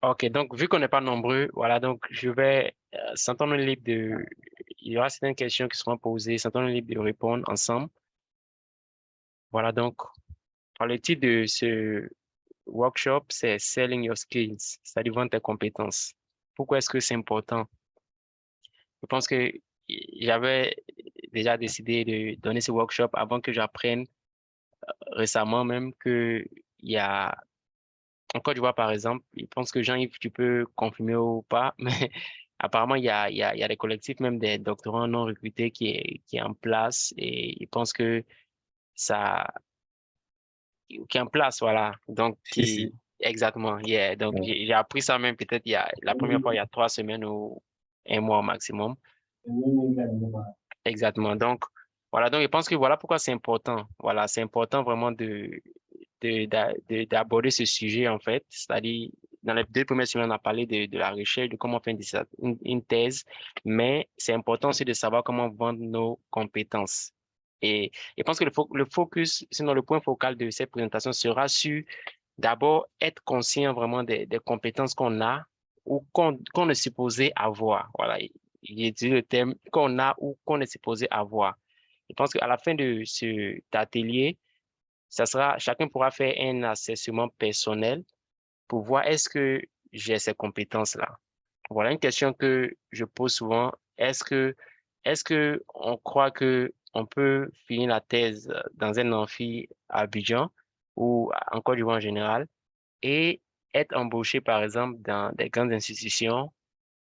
Ok, donc vu qu'on n'est pas nombreux, voilà, donc je vais, sentons-nous libre il y aura certaines questions qui seront posées, sentons-nous libre de répondre ensemble. Voilà, donc, le titre de ce workshop, c'est Selling Your Skills, c'est-à-dire vendre tes compétences. Pourquoi est-ce que c'est important? Je pense que j'avais déjà décidé de donner ce workshop avant que j'apprenne récemment même que il y a, en Côte d'Ivoire par exemple, je pense que Jean-Yves, tu peux confirmer ou pas, mais apparemment il y a des collectifs, même des doctorants non recrutés qui est en place et je pense que ça, qui est en place, voilà. Donc, Si, si. exactement, yeah. Donc, Ouais. j'ai appris ça même peut-être la première fois il y a 3 semaines ou un mois au maximum. Exactement. Donc, voilà. Donc, je pense que voilà pourquoi c'est important. Voilà, c'est important vraiment d'aborder ce sujet, en fait. C'est-à-dire, dans les 2 premières semaines, on a parlé de la recherche, de comment faire une thèse, mais c'est important aussi de savoir comment vendre nos compétences. Et je pense que le focus, sinon le point focal de cette présentation sera sur d'abord être conscient vraiment des compétences qu'on a ou qu'on est supposé avoir. Voilà, j'ai dit le terme qu'on a ou qu'on est supposé avoir. Je pense qu'à la fin de cet atelier, chacun pourra faire un assessment personnel pour voir est-ce que j'ai ces compétences-là. Voilà une question que je pose souvent. Est-ce que on croit que on peut finir la thèse dans un amphi à Abidjan ou en Côte d'Ivoire en général et être embauché, par exemple, dans des grandes institutions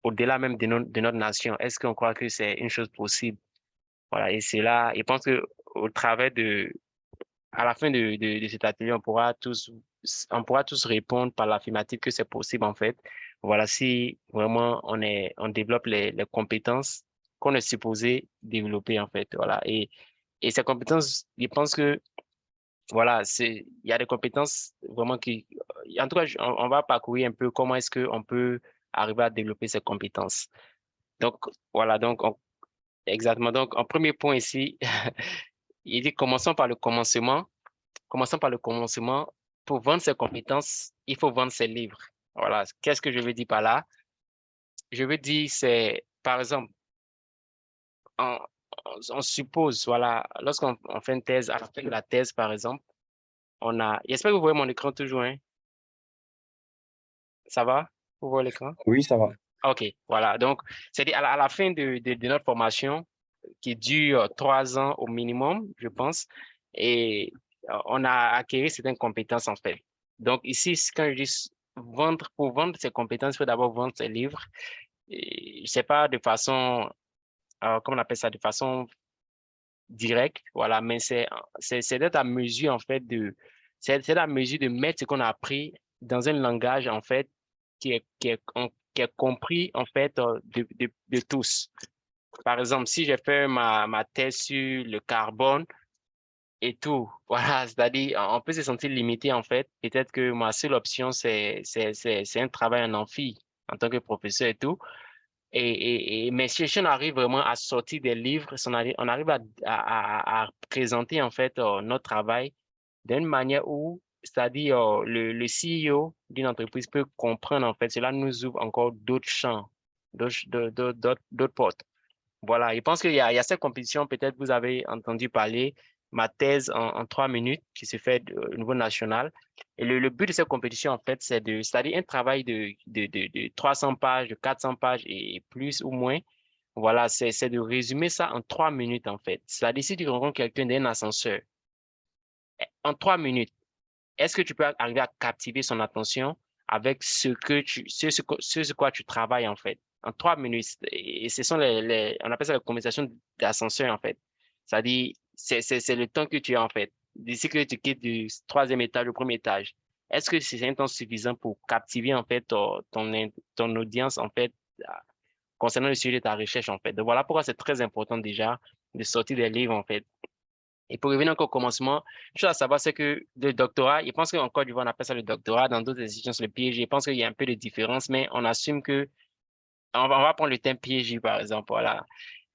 au-delà même de notre nation? Est-ce qu'on croit que c'est une chose possible? Voilà, et c'est là, je pense que au travers à la fin de cet atelier, on pourra tous répondre par l'affirmative que c'est possible, en fait. Voilà, si vraiment on développe les compétences qu'on est supposé développer, en fait. Voilà, et ces compétences, je pense que, voilà, il y a des compétences vraiment en tout cas, on va parcourir un peu comment est-ce qu'on peut arriver à développer ces compétences. Donc, voilà, exactement. Donc, en premier point ici, il dit commençons par le commencement. Commençons par le commencement. Pour vendre ses compétences, il faut vendre ses livres. Voilà. Qu'est-ce que je veux dire par là? Je veux dire, c'est, par exemple, on, on suppose, voilà, lorsqu'on fait une thèse, à la fin de la thèse, par exemple, j'espère que vous voyez mon écran toujours, hein? Ça va? Vous voyez l'écran? Oui, ça va. OK, voilà. Donc, c'est-à-dire à la fin de notre formation, qui dure 3 ans au minimum, je pense, et on a acquis certaines compétences, en fait. Donc, ici, quand je dis vendre, pour vendre ses compétences, il faut d'abord vendre ses livres. Et je sais pas de façon, comment on appelle ça, de façon directe, voilà, mais c'est d'être à mesure, en fait, c'est à mesure de mettre ce qu'on a appris dans un langage, en fait, qui est compris, en fait, de tous. Par exemple, si j'ai fait ma thèse sur le carbone et tout, voilà, c'est-à-dire, on peut se sentir limité, en fait. Peut-être que ma seule option, c'est un travail en amphi en tant que professeur et tout. Mais si on arrive vraiment à sortir des livres, si on arrive à présenter en fait notre travail d'une manière où, c'est-à-dire le CEO d'une entreprise peut comprendre en fait, cela nous ouvre encore d'autres champs, d'autres portes. Voilà, je pense qu'il y a cette compétition, peut-être vous avez entendu parler, ma thèse en 3 minutes qui se fait au niveau national. Et le but de cette compétition, en fait, c'est-à-dire un travail de 300 pages, de 400 pages et plus ou moins. Voilà, c'est de résumer ça en 3 minutes, en fait. C'est-à-dire si tu rencontres quelqu'un d'un ascenseur, en 3 minutes, est-ce que tu peux arriver à captiver son attention avec ce sur quoi tu travailles, en fait? En 3 minutes. Et ce sont on appelle ça la conversation d'ascenseur, en fait. C'est-à-dire, c'est le temps que tu as, en fait. D'ici que tu quittes du troisième étage au premier étage. Est-ce que c'est un temps suffisant pour captiver, en fait, ton audience, en fait, concernant le sujet de ta recherche, en fait? Donc, voilà pourquoi c'est très important déjà de sortir des livres, en fait. Et pour revenir encore au commencement, une chose à savoir, c'est que le doctorat, je pense qu'en Côte d'Ivoire, on appelle ça le doctorat, dans d'autres institutions, c'est le PhD. Je pense qu'il y a un peu de différence, mais on assume que, on va prendre le terme PhD, par exemple, voilà,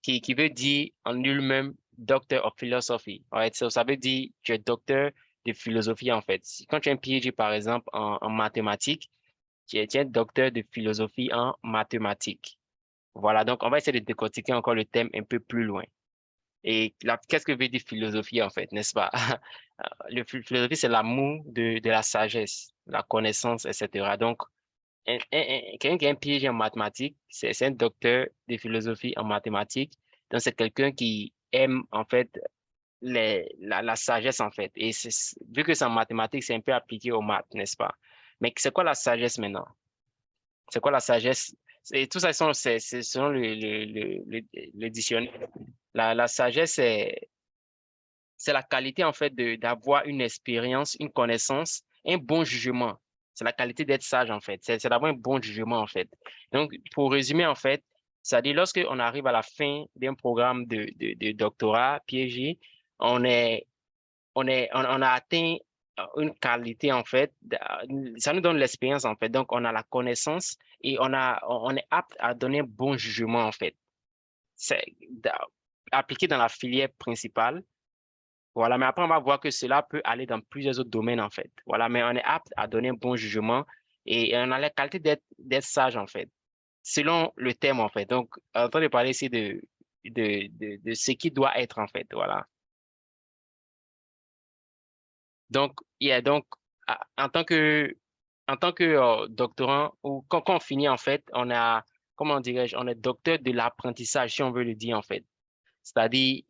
qui veut dire en lui-même Doctor of Philosophy. Right? So, ça veut dire tu es docteur de philosophie, en fait. Quand tu as un PhD, par exemple, en mathématiques, tu es docteur de philosophie en mathématiques. Voilà, donc on va essayer de décortiquer encore le thème un peu plus loin. Et qu'est-ce que veut dire philosophie en fait, n'est-ce pas? Philosophie, c'est l'amour de la sagesse, la connaissance, etc. Donc, quelqu'un qui a un PhD en mathématiques, c'est un docteur de philosophie en mathématiques. Donc, c'est quelqu'un qui aime en fait la sagesse en fait. Et vu que c'est en mathématiques, c'est un peu appliqué aux maths, n'est-ce pas? Mais c'est quoi la sagesse maintenant? C'est quoi la sagesse? Et tout ça, c'est selon le dictionnaire. La sagesse, c'est la qualité, en fait, d'avoir une expérience, une connaissance, un bon jugement. C'est la qualité d'être sage, en fait. C'est d'avoir un bon jugement, en fait. Donc, pour résumer, en fait, c'est-à-dire lorsqu'on arrive à la fin d'un programme de doctorat, PhD, on est, on a atteint une qualité, en fait. Ça nous donne l'expérience, en fait. Donc, on a la connaissance et on est apte à donner un bon jugement, en fait. C'est appliqué dans la filière principale. Voilà, mais après, on va voir que cela peut aller dans plusieurs autres domaines, en fait. Voilà, mais on est apte à donner un bon jugement et on a la qualité d'être sage, en fait, selon le thème, en fait. Donc, en train de parler ici de ce qui doit être, en fait. Voilà. Donc, donc, en tant que doctorant, ou quand on finit, en fait, comment dirais-je, on est docteur de l'apprentissage, si on veut le dire, en fait. C'est-à-dire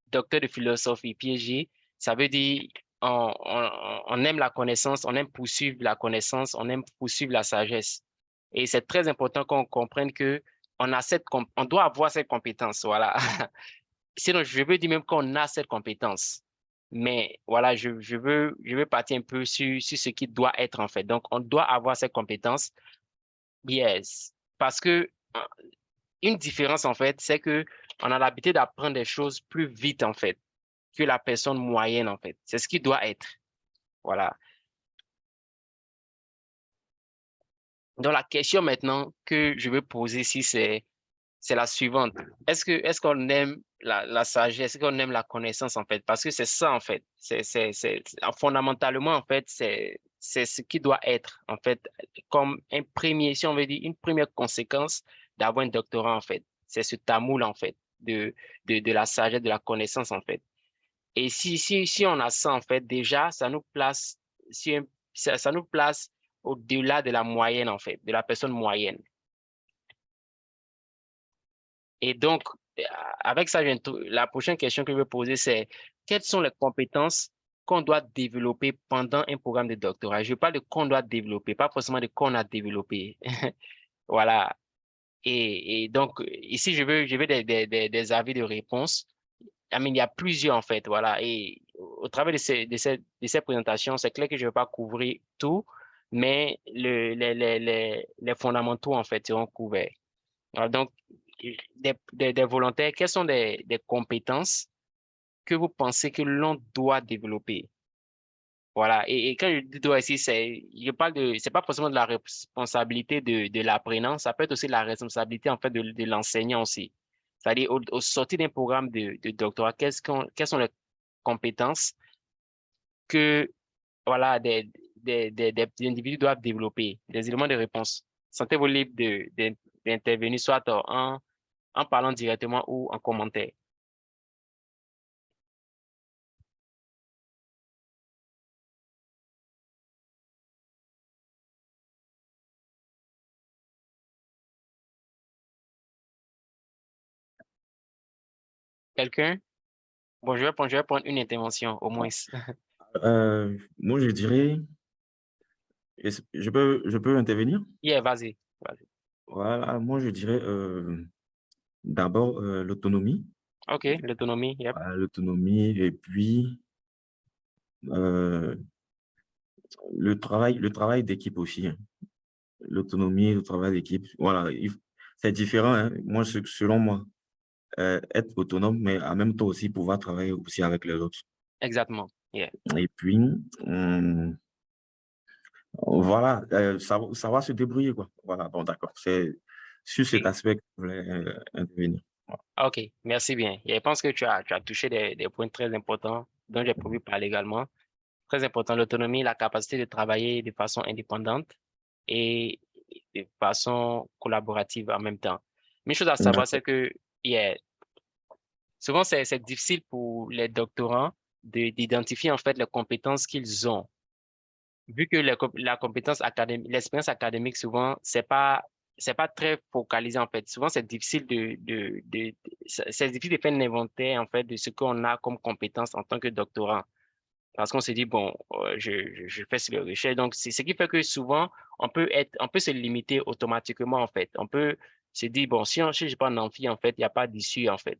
docteur de philosophie, PhD, ça veut dire on aime la connaissance, on aime poursuivre la connaissance, on aime poursuivre la sagesse. Et c'est très important qu'on comprenne que on doit avoir cette compétence, voilà. Sinon, je veux dire même qu'on a cette compétence. Mais voilà, je veux partir un peu sur ce qui doit être en fait. Donc, on doit avoir cette compétence. Yes. Parce que une différence, en fait, c'est que on a l'habitude d'apprendre des choses plus vite, en fait, que la personne moyenne, en fait. C'est ce qui doit être. Voilà. Donc, la question maintenant que je veux poser ici, c'est la suivante. Est-ce qu'on aime la sagesse, est-ce qu'on aime la connaissance, en fait? Parce que c'est ça, en fait. Fondamentalement, en fait, c'est ce qui doit être, en fait, comme un premier, si on veut dire, une première conséquence d'avoir un doctorat, en fait. C'est ce tamoul, en fait, de la sagesse, de la connaissance, en fait. Et si on a ça, en fait, déjà, ça nous place, si un- ça nous place au-delà de la moyenne, en fait, de la personne moyenne. Et donc, euh, avec ça, la prochaine question que je vais poser, c'est quelles sont les compétences qu'on doit développer pendant un programme de doctorat? Je parle de qu'on doit développer, pas forcément de qu'on a développé. Voilà. Et donc, ici, je veux des avis de réponse. Il y a plusieurs, en fait. Voilà. Et au travers de ces présentations, c'est clair que je ne vais pas couvrir tout, mais les fondamentaux, en fait, seront couverts. Alors, donc, des volontaires, quelles sont des compétences que vous pensez que l'on doit développer? Voilà. Et quand je dis doit ici, c'est pas forcément de la responsabilité de l'apprenant, ça peut être aussi de la responsabilité, en fait, de l'enseignant aussi. C'est-à-dire, au sortir d'un programme de doctorat, quelles sont les compétences que, voilà, des individus doivent développer, des éléments de réponse. Sentez-vous libre d'intervenir soit en parlant directement ou en commentaire. Quelqu'un? Bon, je vais prendre une intervention, au moins. Moi, je dirais, je peux intervenir? Yeah, vas-y. Vas-y. Voilà, moi, je dirais d'abord l'autonomie. OK, l'autonomie, yep, Voilà, l'autonomie et puis euh, le travail d'équipe aussi, hein. L'autonomie, le travail d'équipe. Voilà, c'est différent, hein. Moi, selon moi, être autonome, mais en même temps aussi pouvoir travailler aussi avec les autres. exactement. Yeah. Et puis, hum, voilà, savoir se débrouiller, quoi. Voilà, bon, d'accord. C'est sur cet Et- aspect que je voulais intervenir. Voilà. OK, merci bien. Et je pense que tu as touché des points très importants dont j'ai prévu parler également. Très important, l'autonomie, la capacité de travailler de façon indépendante. et de façon collaborative en même temps. Mais une chose à savoir, c'est que yeah, souvent, c'est difficile pour les doctorants d'identifier en fait les compétences qu'ils ont. Vu que la compétence académique, l'expérience académique, souvent, c'est pas très focalisé en fait. Souvent, c'est difficile c'est difficile de faire un inventaire en fait de ce qu'on a comme compétence en tant que doctorant. Parce qu'on se dit, bon, je fais sur les recherches. Donc, c'est ce qui fait que souvent, on peut se limiter automatiquement, en fait. On peut se dire, bon, si je pas en amphi, en fait, il n'y a pas d'issue, en fait.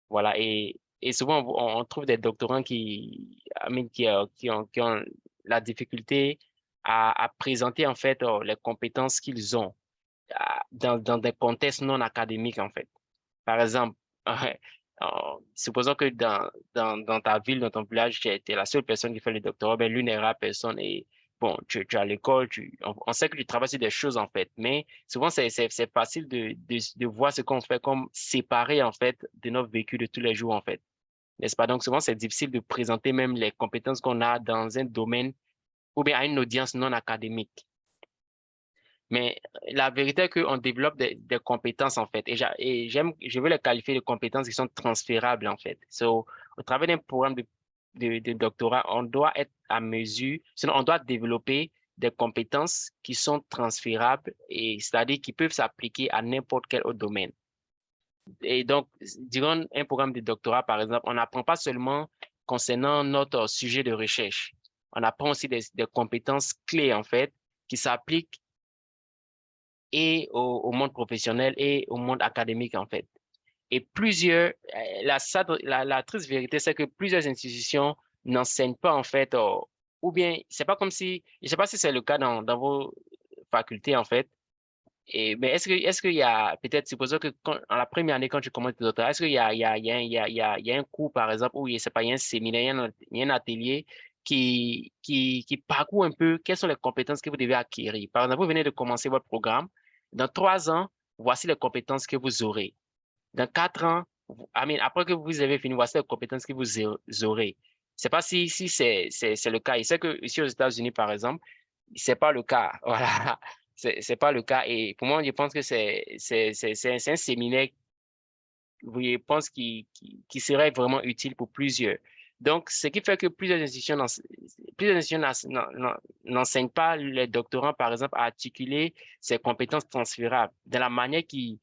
Voilà. Et souvent, on trouve des doctorants qui ont la difficulté à présenter, en fait, les compétences qu'ils ont dans des contextes non académiques, en fait. Par exemple, supposons que dans ta ville, dans ton village, tu es la seule personne qui fait le doctorat, ben, l'une des rares personnes et bon, tu es à l'école, on sait que tu travailles sur des choses en fait, mais souvent c'est facile de voir ce qu'on fait comme séparé en fait de notre vécu de tous les jours en fait, n'est-ce pas? Donc souvent c'est difficile de présenter même les compétences qu'on a dans un domaine ou bien à une audience non académique. Mais la vérité est qu'on développe des compétences, en fait. Je veux les qualifier de compétences qui sont transférables, en fait. So, au travers d'un programme de doctorat, on doit être à mesure, sinon on doit développer des compétences qui sont transférables et c'est-à-dire qui peuvent s'appliquer à n'importe quel autre domaine. Et donc, durant un programme de doctorat, par exemple, on n'apprend pas seulement concernant notre sujet de recherche. On apprend aussi des compétences clés, en fait, qui s'appliquent et au monde professionnel et au monde académique, en fait. Et la triste vérité, c'est que plusieurs institutions n'enseignent pas, en fait, ou bien, c'est pas comme si, je sais pas si c'est le cas dans vos facultés, en fait, mais est-ce qu'il y a, peut-être, supposons que en la première année, quand tu commences ton doctorat, est-ce qu'il y a, il y a un cours, par exemple, ou c'est pas, il y a un séminaire, il y a un atelier qui parcourt un peu quelles sont les compétences que vous devez acquérir. Par exemple, vous venez de commencer votre programme. Dans 3 ans, voici les compétences que vous aurez. Dans 4 ans, après que vous avez fini, voici les compétences que vous aurez. C'est pas si c'est le cas. Il sait que ici aux États-Unis, par exemple, c'est pas le cas. Voilà. C'est pas le cas. Et pour moi, je pense que c'est un séminaire, je pense, qui serait vraiment utile pour plusieurs. Donc, ce qui fait que plusieurs institutions n'enseignent pas les doctorants, par exemple, à articuler ces compétences transférables d'une manière qui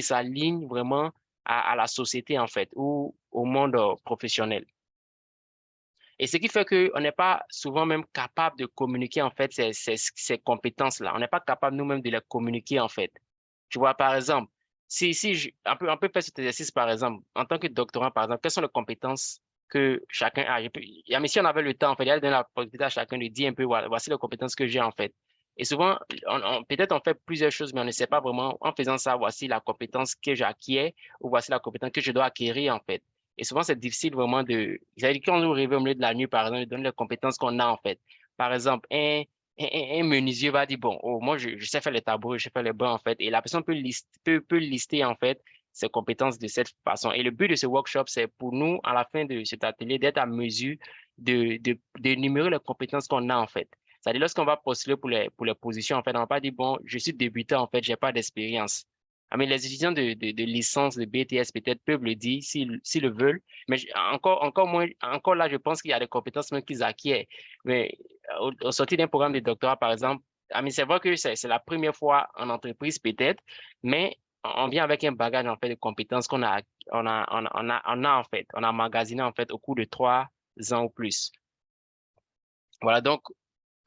s'aligne vraiment à la société, en fait, ou au monde professionnel. Et ce qui fait qu'on n'est pas souvent même capable de communiquer, en fait, ces compétences-là. On n'est pas capable nous-mêmes de les communiquer, en fait. Tu vois, par exemple, on peut faire cet exercice, par exemple, en tant que doctorant, par exemple, quelles sont les compétences que chacun a? Mais si on avait le temps, en fait, il y a donner la possibilité à chacun de dire un peu, voilà, voici les compétences que j'ai, en fait. Et souvent, peut-être on fait plusieurs choses, mais on ne sait pas vraiment, en faisant ça, voici la compétence que j'acquiers ou voici la compétence que je dois acquérir, en fait. Et souvent, c'est difficile vraiment c'est-à-dire quand nous rêvons au milieu de la nuit, par exemple, de donner les compétences qu'on a, en fait. Par exemple, un menuisier va dire, bon, oh, moi, je sais faire les tableaux, je sais faire les bancs, en fait. Et la personne peut lister, en fait, ses compétences de cette façon. Et le but de ce workshop, c'est pour nous, à la fin de cet atelier, d'être à mesure d'énumérer les compétences qu'on a, en fait. C'est-à-dire, lorsqu'on va postuler pour les positions, en fait, on va pas dire, bon, je suis débutant, en fait, j'ai pas d'expérience. Les étudiants de licence, de BTS, peut-être, peuvent le dire s'ils le veulent. Mais encore moins, encore là, je pense qu'il y a des compétences même qu'ils acquièrent. Mais au sortir d'un programme de doctorat, par exemple, c'est vrai que c'est la première fois en entreprise, peut-être, mais on vient avec un bagage, en fait, de compétences en fait, on a emmagasiné, en fait, au cours de 3 ans ou plus. Voilà, donc,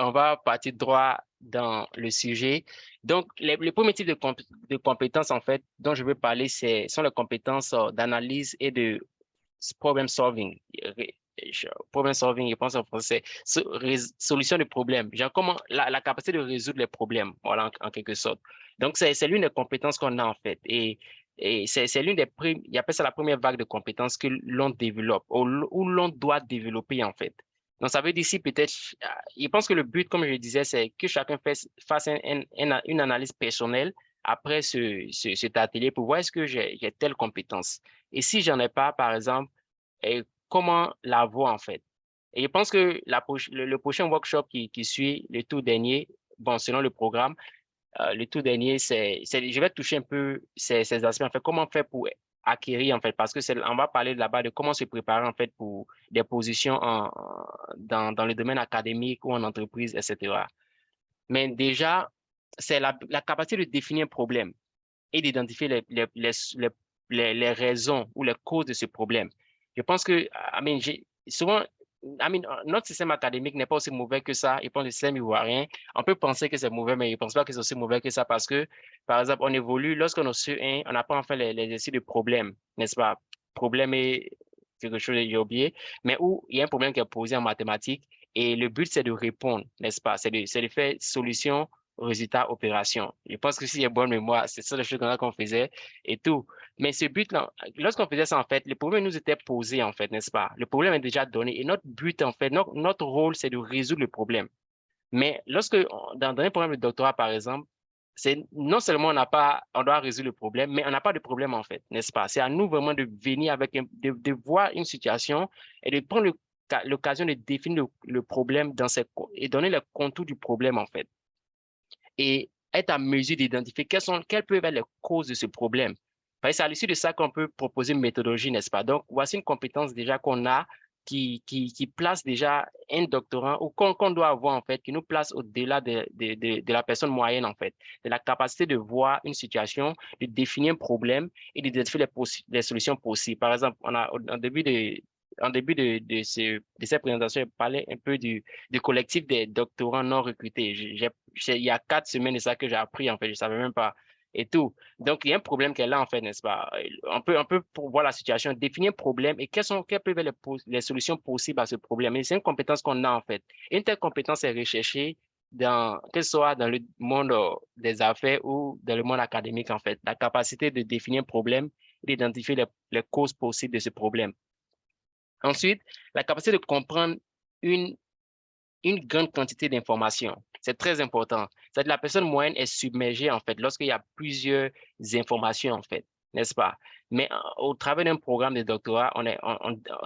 on va partir droit dans le sujet. Donc, les premiers types de compétences, en fait, dont je veux parler, sont les compétences d'analyse et de problem solving. Problem solving, je pense en français, solution de problèmes. Genre comment la capacité de résoudre les problèmes, voilà, en quelque sorte. Donc, c'est l'une des compétences qu'on a, en fait. Et c'est l'une des il appelle ça la première vague de compétences que l'on développe ou l'on doit développer, en fait. Donc, ça veut dire ici peut-être, je pense que le but, comme je disais, c'est que chacun fasse une analyse personnelle après cet atelier pour voir est-ce que j'ai telle compétence. Et si j'en ai pas, par exemple, comment l'avoir en fait. Et je pense que le prochain workshop qui suit, le tout dernier, bon, selon le programme, le tout dernier, je vais toucher un peu ces aspects, en fait, comment faire pour acquérir, en fait, parce que on va parler là-bas de comment se préparer, en fait, pour des positions dans le domaine académique ou en entreprise, etc. Mais déjà, c'est la capacité de définir un problème et d'identifier les raisons ou les causes de ce problème. Je pense que, souvent, notre système académique n'est pas aussi mauvais que ça. Je pense que le système ivoirien, on peut penser que c'est mauvais, mais je ne pense pas que c'est aussi mauvais que ça parce que, par exemple, on évolue, lorsqu'on a su un, on apprend à faire les exercices de problème, n'est-ce pas? Problème est quelque chose que j'ai oublié, mais où il y a un problème qui est posé en mathématiques et le but, c'est de répondre, n'est-ce pas? C'est de faire solution résultat, opération. Je pense que s'il y a bonne mémoire, c'est ça les choses qu'on faisait et tout. Mais ce but-là, lorsqu'on faisait ça, en fait, le problème nous était posé, en fait, n'est-ce pas? Le problème est déjà donné et notre but, en fait, notre rôle, c'est de résoudre le problème. Mais dans un programme de doctorat, par exemple, c'est non seulement on doit résoudre le problème, mais on n'a pas de problème, en fait, n'est-ce pas? C'est à nous vraiment de venir de voir une situation et de prendre l'occasion de définir le problème et donner le contour du problème, en fait et être à mesure d'identifier quelles peuvent être les causes de ce problème. C'est à l'issue de ça qu'on peut proposer une méthodologie, n'est-ce pas? Donc, voici une compétence déjà qu'on a qui place déjà un doctorant ou qu'on doit avoir, en fait, qui nous place au-delà de la personne moyenne, en fait, de la capacité de voir une situation, de définir un problème et d'identifier les solutions possibles. Par exemple, en début de cette présentation, je parlais un peu du collectif des doctorants non recrutés. Il y a 4 semaines de ça que j'ai appris, en fait, je ne savais même pas et tout. Donc, il y a un problème qu'elle a, en fait, n'est-ce pas? On peut pour voir la situation, définir un problème et quelles peuvent être les solutions possibles à ce problème. Et c'est une compétence qu'on a, en fait. Et une telle compétence est recherchée que ce soit dans le monde des affaires ou dans le monde académique, en fait. La capacité de définir un problème et d'identifier les causes possibles de ce problème. Ensuite, la capacité de comprendre une grande quantité d'informations. C'est très important. C'est-à-dire que la personne moyenne est submergée, en fait, lorsqu'il y a plusieurs informations, en fait, n'est-ce pas? Mais au travers d'un programme de doctorat,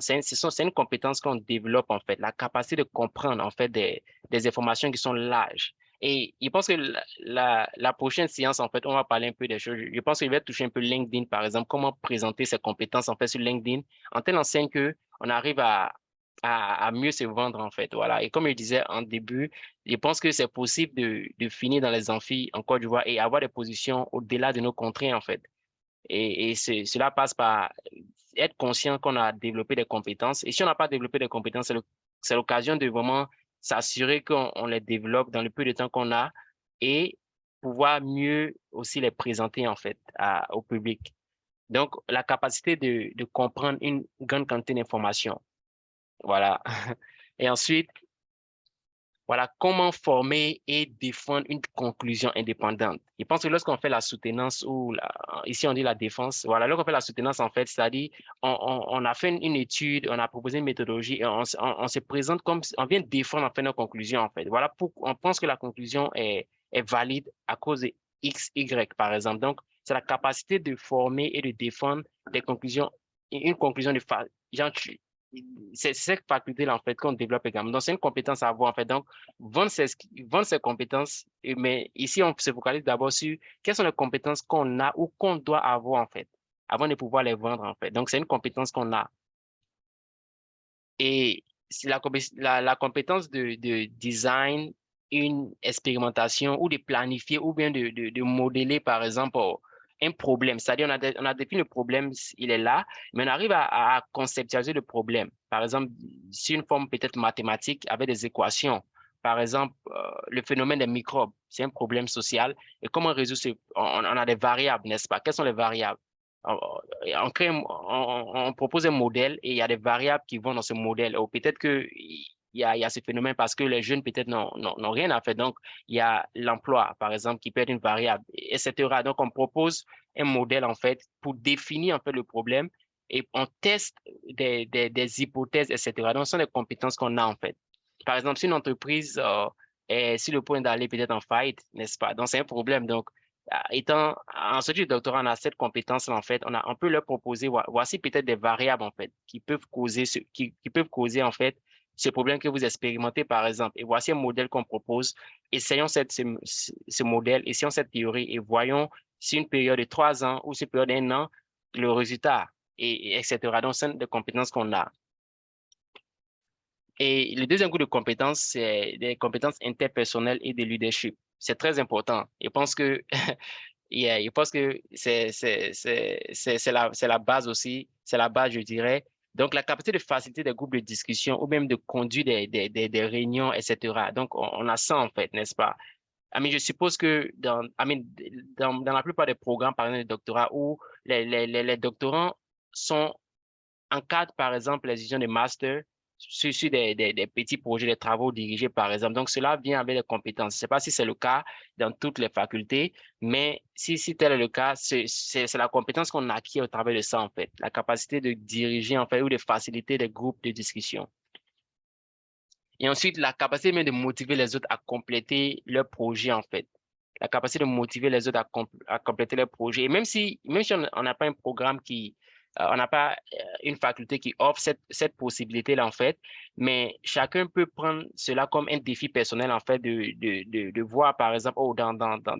c'est une compétence qu'on développe, en fait, la capacité de comprendre, en fait, des informations qui sont larges. Et je pense que la prochaine séance, en fait, on va parler un peu des choses. Je pense qu'il va toucher un peu LinkedIn, par exemple, comment présenter ses compétences, en fait, sur LinkedIn, en telle enseigne que on arrive à mieux se vendre, en fait. Voilà. Et comme je disais en début, je pense que c'est possible de finir dans les amphis en Côte d'Ivoire et avoir des positions au-delà de nos contrées, en fait. Et cela passe par être conscient qu'on a développé des compétences. Et si on n'a pas développé des compétences, c'est l'occasion de vraiment s'assurer qu'on les développe dans le peu de temps qu'on a et pouvoir mieux aussi les présenter, en fait, au public. Donc, la capacité de comprendre une grande quantité d'informations. Voilà. Et ensuite, voilà, comment former et défendre une conclusion indépendante. Je pense que lorsqu'on fait la soutenance ici on dit la défense, voilà, lorsqu'on fait la soutenance, en fait, c'est-à-dire on a fait une étude, on a proposé une méthodologie et on se présente comme, on vient défendre en fait nos conclusions, en fait. Voilà, on pense que la conclusion est valide à cause de X, Y, par exemple. Donc, c'est la capacité de former et de défendre des conclusions, une conclusion genre, c'est cette faculté-là, en fait, qu'on développe également. Donc, c'est une compétence à avoir, en fait. Donc, vendre ses compétences, mais ici, on se focalise d'abord sur quelles sont les compétences qu'on a ou qu'on doit avoir, en fait, avant de pouvoir les vendre, en fait. Donc, c'est une compétence qu'on a. Et c'est la compétence de design, une expérimentation ou de planifier ou bien de modeler, par exemple, un problème. C'est-à-dire, on a défini le problème, il est là, mais on arrive à conceptualiser le problème. Par exemple, sur une forme peut-être mathématique avec des équations. Par exemple, le phénomène des microbes, c'est un problème social. Et comment résoudre on a des variables, n'est-ce pas? Quelles sont les variables? On propose un modèle et il y a des variables qui vont dans ce modèle. Ou peut-être qu'il y a ce phénomène parce que les jeunes peut-être n'ont rien à faire. Donc, il y a l'emploi, par exemple, qui peut être une variable, etc. Donc, on propose un modèle, en fait, pour définir, en fait, le problème et on teste des hypothèses, etc. Donc, ce sont des compétences qu'on a, en fait. Par exemple, si une entreprise est sur le point d'aller peut-être en faillite, n'est-ce pas? Donc, c'est un problème. Donc, étant en sortie du doctorat, on a cette compétence-là, en fait, on peut leur proposer, voici peut-être des variables, en fait, qui peuvent causer, en fait, ce problème que vous expérimentez, par exemple, et voici un modèle qu'on propose. Essayons ce modèle, essayons cette théorie et voyons sur une période de 3 ans ou sur une période d'1 an, le résultat, etc. Donc, c'est des compétences qu'on a. Et le deuxième groupe de compétences, c'est des compétences interpersonnelles et de leadership. C'est très important. Je pense que, je pense que c'est la base aussi, c'est la base, je dirais. Donc, la capacité de faciliter des groupes de discussion ou même de conduire des réunions, etc. Donc, on a ça en fait, n'est-ce pas? Je suppose que dans la plupart des programmes, par exemple, de doctorat, où les doctorants sont encadrent, par exemple, les étudiants de master sur des petits projets, des travaux dirigés, par exemple. Donc, cela vient avec des compétences. Je ne sais pas si c'est le cas dans toutes les facultés, mais si tel est le cas, c'est la compétence qu'on acquiert au travers de ça, en fait. La capacité de diriger, en fait, ou de faciliter des groupes de discussion. Et ensuite, la capacité même de motiver les autres à compléter leur projet, en fait. La capacité de motiver les autres à compléter leur projet. Et même si on n'a pas un programme on n'a pas une faculté qui offre cette possibilité-là, en fait, mais chacun peut prendre cela comme un défi personnel, en fait, de voir, par exemple, oh, dans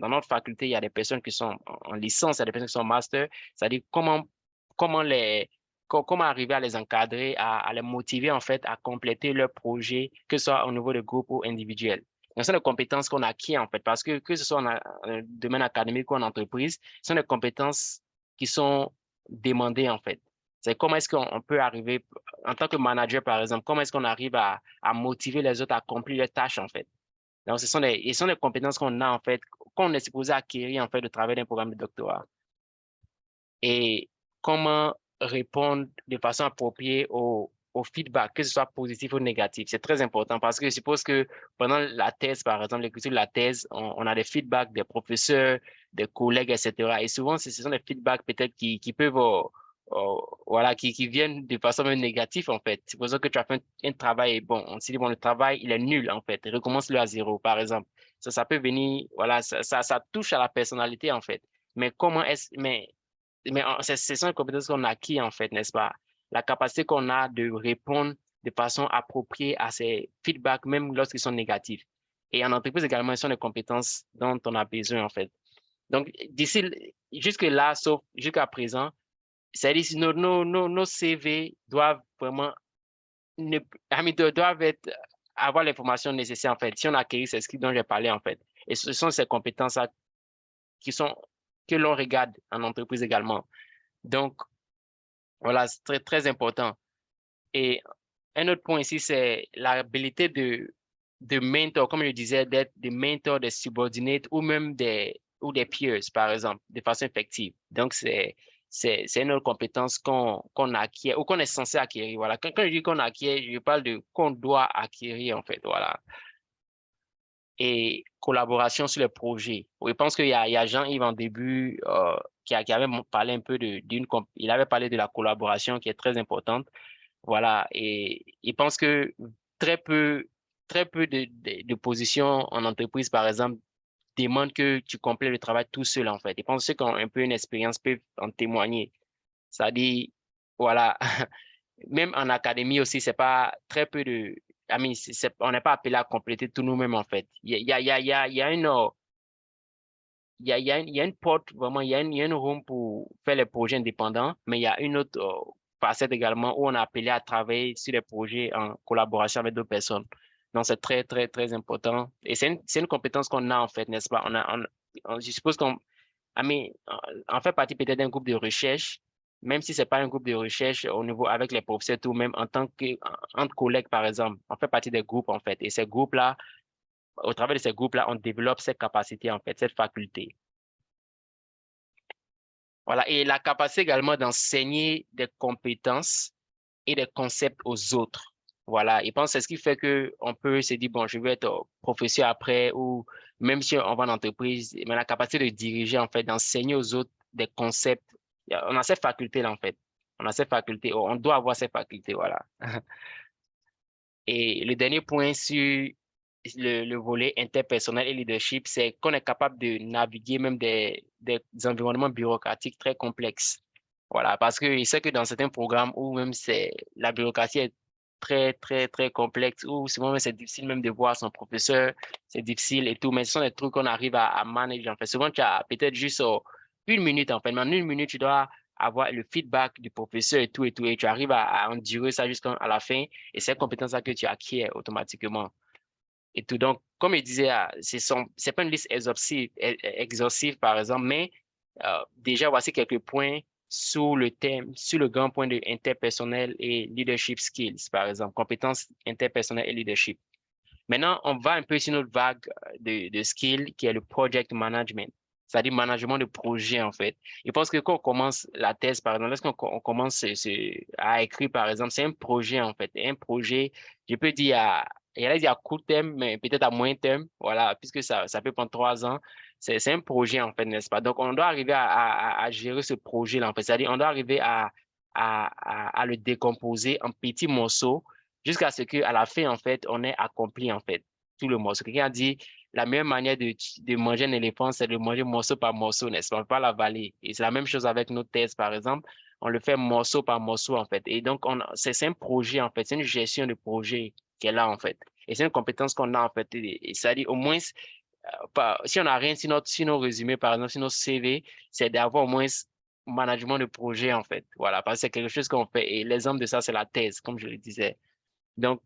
notre faculté, il y a des personnes qui sont en licence, il y a des personnes qui sont en master, c'est-à-dire comment comment arriver à les encadrer, à les motiver en fait à compléter leur projet, que ce soit au niveau de groupe ou individuel. Donc, ce sont des compétences qu'on acquiert en fait, parce que ce soit en domaine académique ou en entreprise, ce sont des compétences qui sont demandées en fait. C'est comment est-ce qu'on peut arriver, en tant que manager par exemple, comment est-ce qu'on arrive à motiver les autres à accomplir leurs tâches en fait. Donc, ce sont des compétences qu'on a en fait, qu'on est supposé acquérir en fait au travers d'un programme de doctorat. Et comment répondre de façon appropriée au feedback, que ce soit positif ou négatif. C'est très important parce que je suppose que pendant la thèse, par exemple, l'écriture de la thèse, on a des feedbacks des professeurs, des collègues, etc. Et souvent, ce sont des feedbacks peut-être qui peuvent, voilà, qui viennent de façon même négative, en fait. C'est pour ça que tu as fait un travail, et bon, on s'est dit, bon, le travail, il est nul, en fait. Recommence-le à zéro, par exemple. Ça peut venir, voilà, ça touche à la personnalité, en fait. Mais ce sont les compétences qu'on acquis, en fait, n'est-ce pas? La capacité qu'on a de répondre de façon appropriée à ces feedbacks, même lorsqu'ils sont négatifs. Et en entreprise également, ce sont des compétences dont on a besoin, en fait. Donc, jusque-là, sauf jusqu'à présent, c'est-à-dire nos CV doivent vraiment, doivent avoir l'information nécessaire, en fait. Si on a acquis ces skills dont j'ai parlé, en fait. Et ce sont ces compétences-là que l'on regarde en entreprise également. Donc, voilà, c'est très, très important. Et un autre point ici, c'est l'habilité de mentor, comme je disais, d'être des mentors, des subordinates ou même des peers, par exemple, de façon effective. Donc, c'est une autre compétence qu'on acquiert ou qu'on est censé acquérir. Voilà. Quand je dis qu'on acquiert, je parle de qu'on doit acquérir, en fait. Voilà. Et collaboration sur les projets. Je pense qu'il y a Jean-Yves en début qui avait parlé un peu il avait parlé de la collaboration qui est très importante. Voilà. Et il pense que très peu, très peu de positions en entreprise, par exemple, demandent que tu complètes le travail tout seul, en fait. Je pense que ceux qui ont un peu une expérience peuvent en témoigner. C'est-à-dire, voilà, même en académie aussi, c'est pas très peu de, on n'est pas appelé à compléter tout nous-mêmes, en fait. Il y a une, il y a une porte, vraiment, il y a une room pour faire les projets indépendants, mais il y a une autre facette également où on est appelé à travailler sur les projets en collaboration avec d'autres personnes. Donc, c'est très, très, très important. Et c'est une compétence qu'on a, en fait, n'est-ce pas? Je suppose on fait partie peut-être d'un groupe de recherche, même si c'est pas un groupe de recherche au niveau avec les professeurs, tout même en tant entre collègues, par exemple. On fait partie des groupes, en fait. Et ces groupes-là, au travers de ces groupes-là, on développe cette capacité, en fait, cette faculté. Voilà. Et la capacité également d'enseigner des compétences et des concepts aux autres. Voilà. Et je pense que c'est ce qui fait qu'on peut se dire, bon, je vais être professeur après ou même si on va en entreprise, mais la capacité de diriger, en fait, d'enseigner aux autres des concepts. On a cette faculté-là, en fait. On a cette faculté. On doit avoir cette faculté, voilà. Et le dernier point sur le volet interpersonnel et leadership, c'est qu'on est capable de naviguer même des environnements bureaucratiques très complexes. Voilà, parce que je sais que dans certains programmes où même la bureaucratie est très complexes, ou souvent c'est difficile même de voir son professeur, c'est difficile et tout, mais ce sont des trucs qu'on arrive à manager. En fait, souvent, tu as peut-être juste une minute, en fait, mais en une minute, tu dois avoir le feedback du professeur et tout, et tu arrives à endurer ça jusqu'à la fin, et c'est une compétence que tu acquiers automatiquement. Et tout. Donc, comme il disait, c'est pas une liste exhaustive, par exemple, mais déjà, voici quelques points sous le thème, sur le grand point de interpersonnel et leadership skills, par exemple, compétences interpersonnelles et leadership. Maintenant, on va un peu sur notre vague de skills qui est le project management, c'est-à-dire management de projet, en fait. Je pense que quand on commence la thèse, par exemple, lorsqu'on commence à écrire, par exemple, c'est un projet, en fait. Un projet, je peux dire il y a dire à court terme, mais peut-être à moyen terme, voilà, puisque ça peut prendre 3 ans. C'est un projet, en fait, n'est-ce pas? Donc, on doit arriver à gérer ce projet-là, en fait. C'est-à-dire, on doit arriver à le décomposer en petits morceaux jusqu'à ce qu'à la fin, en fait, on ait accompli, en fait, tout le morceau. Quelqu'un a dit, la meilleure manière de manger un éléphant, c'est de manger morceau par morceau, n'est-ce pas? On ne peut pas l'avaler. Et c'est la même chose avec nos thèses, par exemple. On le fait morceau par morceau, en fait. Et donc, c'est un projet, en fait. C'est une gestion de projet qu'elle a, en fait. Et c'est une compétence qu'on a, en fait. Et ça dit, au moins, si on n'a rien sur nos résumés, par exemple, sur nos CV, c'est d'avoir au moins management de projet, en fait. Voilà, parce que c'est quelque chose qu'on fait. Et l'exemple de ça, c'est la thèse, comme je le disais. Donc,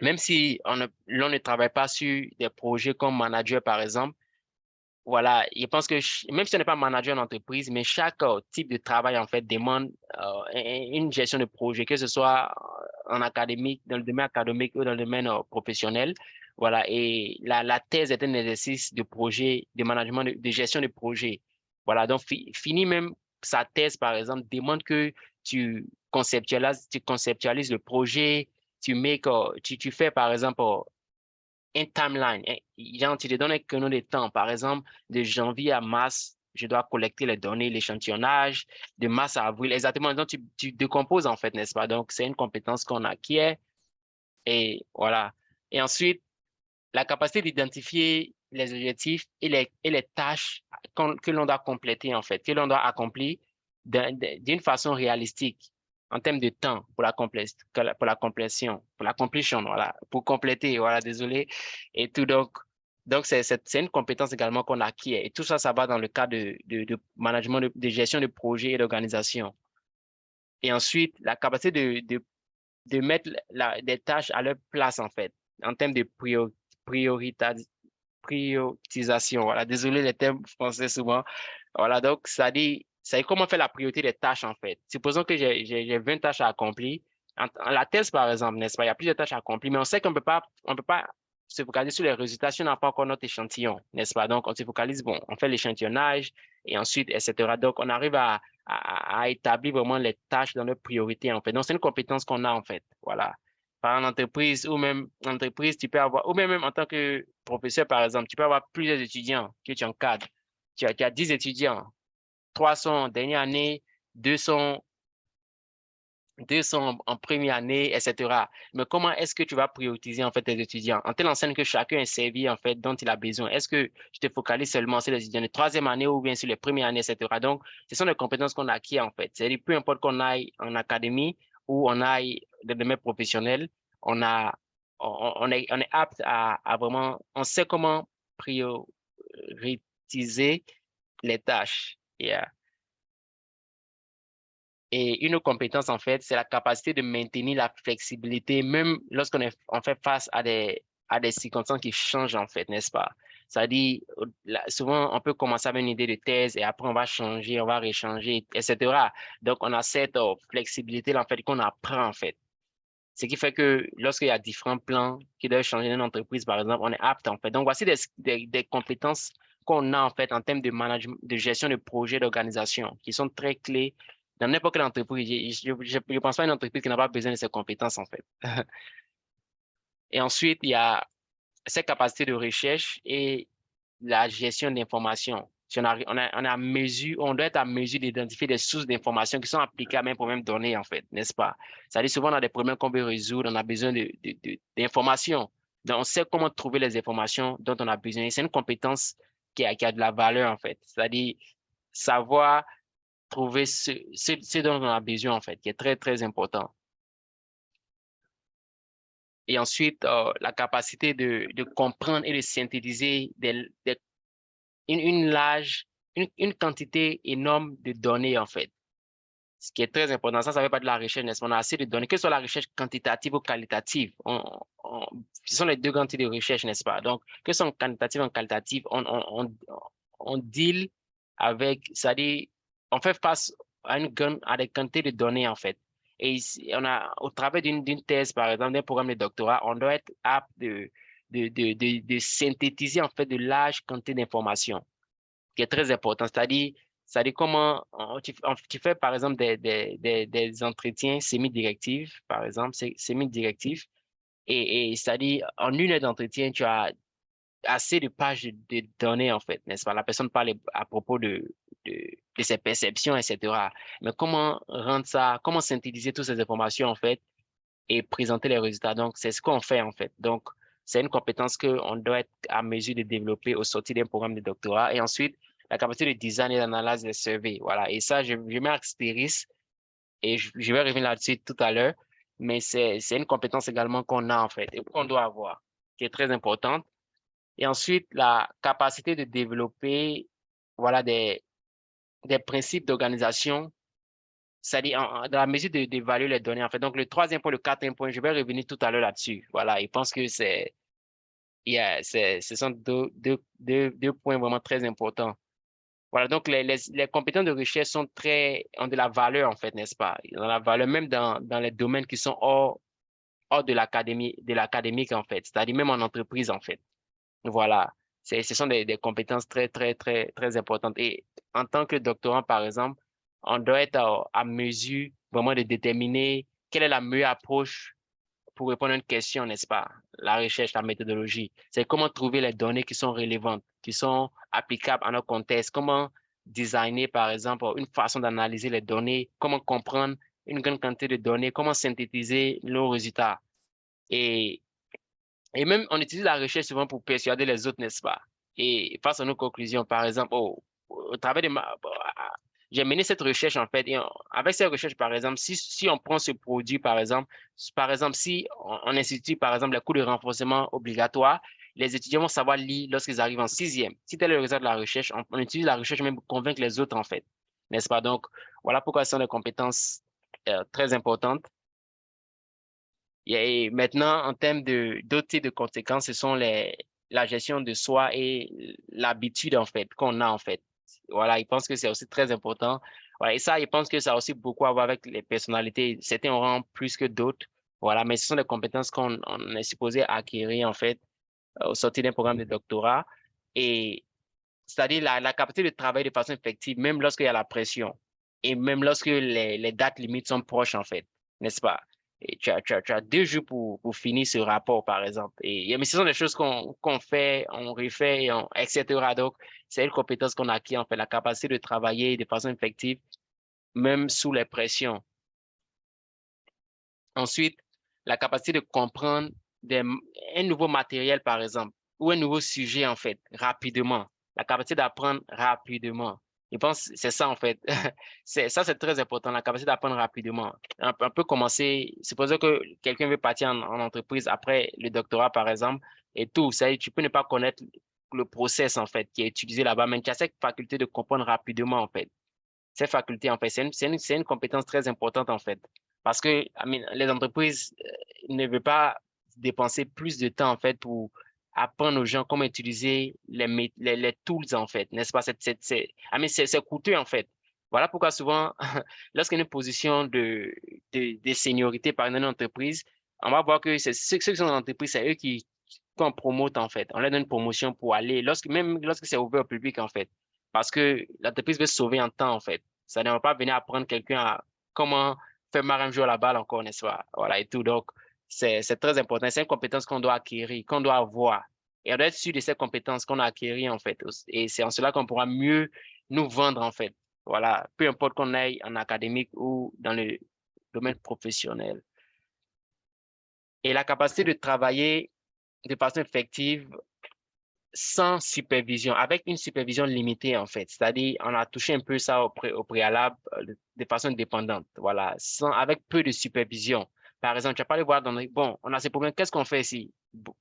même si l'on ne travaille pas sur des projets comme manager, par exemple, voilà, je pense que même si on n'est pas manager d'entreprise, mais chaque type de travail, en fait, demande une gestion de projet, que ce soit en académique, dans le domaine académique ou dans le domaine professionnel. Voilà, et la thèse est un exercice de projet, de management, de gestion de projet. Voilà, donc fini même sa thèse, par exemple, demande que tu conceptualises le projet, tu fais, par exemple, un timeline. Genre, tu te donnes un créneau de temps. Par exemple, de janvier à mars, je dois collecter les données, l'échantillonnage, de mars à avril, exactement. Donc, tu décomposes, en fait, n'est-ce pas? Donc, c'est une compétence qu'on acquiert et voilà. Et ensuite, la capacité d'identifier les objectifs et les tâches que l'on doit compléter, en fait, que l'on doit accomplir d'une façon réalistique en termes de temps pour la complétion, voilà, pour compléter, voilà, désolé, et tout. Donc c'est une compétence également qu'on acquiert. Et tout ça, ça va dans le cadre de management, de gestion de projet et d'organisation. Et ensuite, la capacité de mettre des tâches à leur place, en fait, en termes de priorité priorisation. Voilà, désolé les termes français souvent. Voilà, donc ça dit comment faire la priorité des tâches en fait. Supposons que j'ai 20 tâches à accomplir. En la thèse, par exemple, n'est-ce pas? Il y a plusieurs tâches à accomplir, mais on sait on peut pas se focaliser sur les résultats si on n'a pas encore notre échantillon, n'est-ce pas? Donc, on se focalise, bon, on fait l'échantillonnage et ensuite, etc. Donc, on arrive à établir vraiment les tâches dans leur priorité, en fait. Donc, c'est une compétence qu'on a, en fait. Voilà par une entreprise ou même entreprise, tu peux avoir, ou même en tant que professeur, par exemple, tu peux avoir plusieurs étudiants que tu encadres. Tu as 10 étudiants, 3 sont en dernière année, 2 sont, 2 sont en première année, etc. Mais comment est-ce que tu vas prioriser en fait tes étudiants? En telle enseigne que chacun est servi en fait dont il a besoin. Est-ce que tu te focalises seulement sur les étudiants de troisième année ou bien sur les premières années, etc. Donc, ce sont des compétences qu'on acquiert en fait. C'est-à-dire, peu importe qu'on aille en académie ou on aille dans le domaine professionnel, on a, on est apte à vraiment, on sait comment prioriser les tâches. Yeah. Et une autre compétence, en fait, c'est la capacité de maintenir la flexibilité, même lorsqu'on on fait face à des circonstances qui changent, en fait, n'est-ce pas? C'est-à-dire, souvent, on peut commencer avec une idée de thèse et après, on va changer, on va réchanger, etc. Donc, on a cette flexibilité, en fait, qu'on apprend, en fait. Ce qui fait que lorsqu'il y a différents plans qui doivent changer dans une entreprise, par exemple, on est apte, en fait. Donc, voici des compétences qu'on a, en fait, en termes de management, de gestion de projet, d'organisation, qui sont très clés dans n'importe quelle entreprise. Je ne pense pas à une entreprise qui n'a pas besoin de ces compétences, en fait. Et ensuite, il y a cette capacité de recherche et la gestion d'informations. Si on est à mesure, on doit être à mesure d'identifier des sources d'informations qui sont applicables à un problème donné, en fait, n'est-ce pas? Ça veut dire souvent, on a des problèmes qu'on veut résoudre, on a besoin d'informations. Donc, on sait comment trouver les informations dont on a besoin. Et c'est une compétence qui a de la valeur, en fait. C'est-à-dire savoir trouver ce dont on a besoin, en fait, qui est très, très important. Et ensuite, la capacité de comprendre et de synthétiser une large, une quantité énorme de données, en fait. Ce qui est très important, ça ne veut pas de la recherche, n'est-ce pas? On a assez de données, que ce soit la recherche quantitative ou qualitative. Ce sont les deux grands types de recherche, n'est-ce pas? Donc, que ce soit en quantitative ou en qualitative, on deal avec, c'est-à-dire, on fait face à des quantités de données, en fait. Et ici, au travers d'une thèse, par exemple, d'un programme de doctorat, on doit être apte de synthétiser, en fait, de larges quantités d'informations, qui est très important. C'est-à-dire comment tu fais, par exemple, des entretiens semi-directifs, par exemple, semi-directifs, et c'est-à-dire, en une heure d'entretien, tu as assez de pages de données, en fait, n'est-ce pas? La personne parle à propos de, de ses perceptions, etc. Mais comment rendre ça, comment synthétiser toutes ces informations, en fait, et présenter les résultats. Donc, c'est ce qu'on fait, en fait. Donc, c'est une compétence qu'on doit être à mesure de développer au sortir d'un programme de doctorat. Et ensuite, la capacité de design et d'analyse des surveys. Voilà. Et ça, je mets astérisque et je vais revenir là-dessus tout à l'heure. Mais c'est une compétence également qu'on a, en fait, et qu'on doit avoir, qui est très importante. Et ensuite, la capacité de développer, voilà, des principes d'organisation, c'est-à-dire dans la mesure d'évaluer les données, en fait. Donc, le troisième point, le quatrième point, je vais revenir tout à l'heure là-dessus. Voilà, je pense que ce sont deux points vraiment très importants. Voilà, donc les compétences de recherche ont de la valeur, en fait, n'est-ce pas? Ils ont de la valeur même dans les domaines qui sont hors de l'académique, en fait, c'est-à-dire même en entreprise, en fait. Voilà, ce sont des compétences très, très, très, très importantes. Et en tant que doctorant, par exemple, on doit être à mesure vraiment de déterminer quelle est la meilleure approche pour répondre à une question, n'est-ce pas? La recherche, la méthodologie. C'est comment trouver les données qui sont relevantes, qui sont applicables à notre contexte, comment designer, par exemple, une façon d'analyser les données, comment comprendre une grande quantité de données, comment synthétiser nos résultats. Et et même, on utilise la recherche souvent pour persuader les autres, n'est-ce pas? Et face à nos conclusions, par exemple, au travers de j'ai mené cette recherche, en fait, et avec cette recherche, par exemple, si on prend ce produit, par exemple, si on institue, par exemple, les cours de renforcement obligatoires, les étudiants vont savoir lire lorsqu'ils arrivent en sixième. Si tel est le résultat de la recherche, on utilise la recherche même pour convaincre les autres, en fait, n'est-ce pas? Donc, voilà pourquoi ce sont des compétences très importantes. Et maintenant, en termes d'autres types de conséquences, ce sont la gestion de soi et l'habitude, en fait, qu'on a, en fait. Voilà, ils pensent que c'est aussi très important. Voilà, et ça, ils pensent que ça a aussi beaucoup à voir avec les personnalités. Certains auront plus que d'autres. Voilà, mais ce sont des compétences on est supposé acquérir, en fait, au sortir d'un programme de doctorat. Et c'est-à-dire la capacité de travailler de façon effective, même lorsqu'il y a la pression et même lorsque les dates limites sont proches, en fait, n'est-ce pas? Et tu as 2 jours pour finir ce rapport, par exemple. Mais ce sont des choses qu'on fait, on refait, etc. Donc, c'est une compétence qu'on acquiert, en fait, la capacité de travailler de façon effective, même sous les pressions. Ensuite, la capacité de comprendre un nouveau matériel, par exemple, ou un nouveau sujet, en fait, rapidement. La capacité d'apprendre rapidement. Je pense que c'est ça, en fait. Ça, c'est très important, la capacité d'apprendre rapidement. On peut commencer, supposons que quelqu'un veut partir en entreprise après le doctorat, par exemple, et tout. Ça, tu peux ne pas connaître le process, en fait, qui est utilisé là-bas, mais tu as cette faculté de comprendre rapidement, en fait. Ces facultés, en fait, c'est une compétence très importante, en fait. Parce que les entreprises ne veulent pas dépenser plus de temps, en fait, pour apprendre aux gens comment utiliser les tools, en fait, n'est-ce pas? C'est coûteux, en fait. Voilà pourquoi souvent, lorsqu'il y a une position de seniorité par une entreprise, on va voir que ceux qui sont dans l'entreprise, c'est eux qu'on promote, en fait. On leur donne une promotion pour aller, même lorsque c'est ouvert au public, en fait. Parce que l'entreprise veut sauver en temps, en fait. Ça ne va pas venir apprendre quelqu'un à comment faire marrer un jour la balle encore, n'est-ce pas? Voilà, et tout. Donc, c'est très important. C'est une compétence qu'on doit acquérir, qu'on doit avoir. Et on doit être sûr de ces compétences qu'on a acquéries, en fait. Et c'est en cela qu'on pourra mieux nous vendre, en fait. Voilà, peu importe qu'on aille en académique ou dans le domaine professionnel. Et la capacité de travailler de façon effective sans supervision, avec une supervision limitée, en fait. C'est-à-dire, on a touché un peu ça au préalable de façon indépendante. Voilà, avec peu de supervision. Par exemple, tu vas pas aller voir bon, on a ces problèmes, qu'est-ce qu'on fait ici?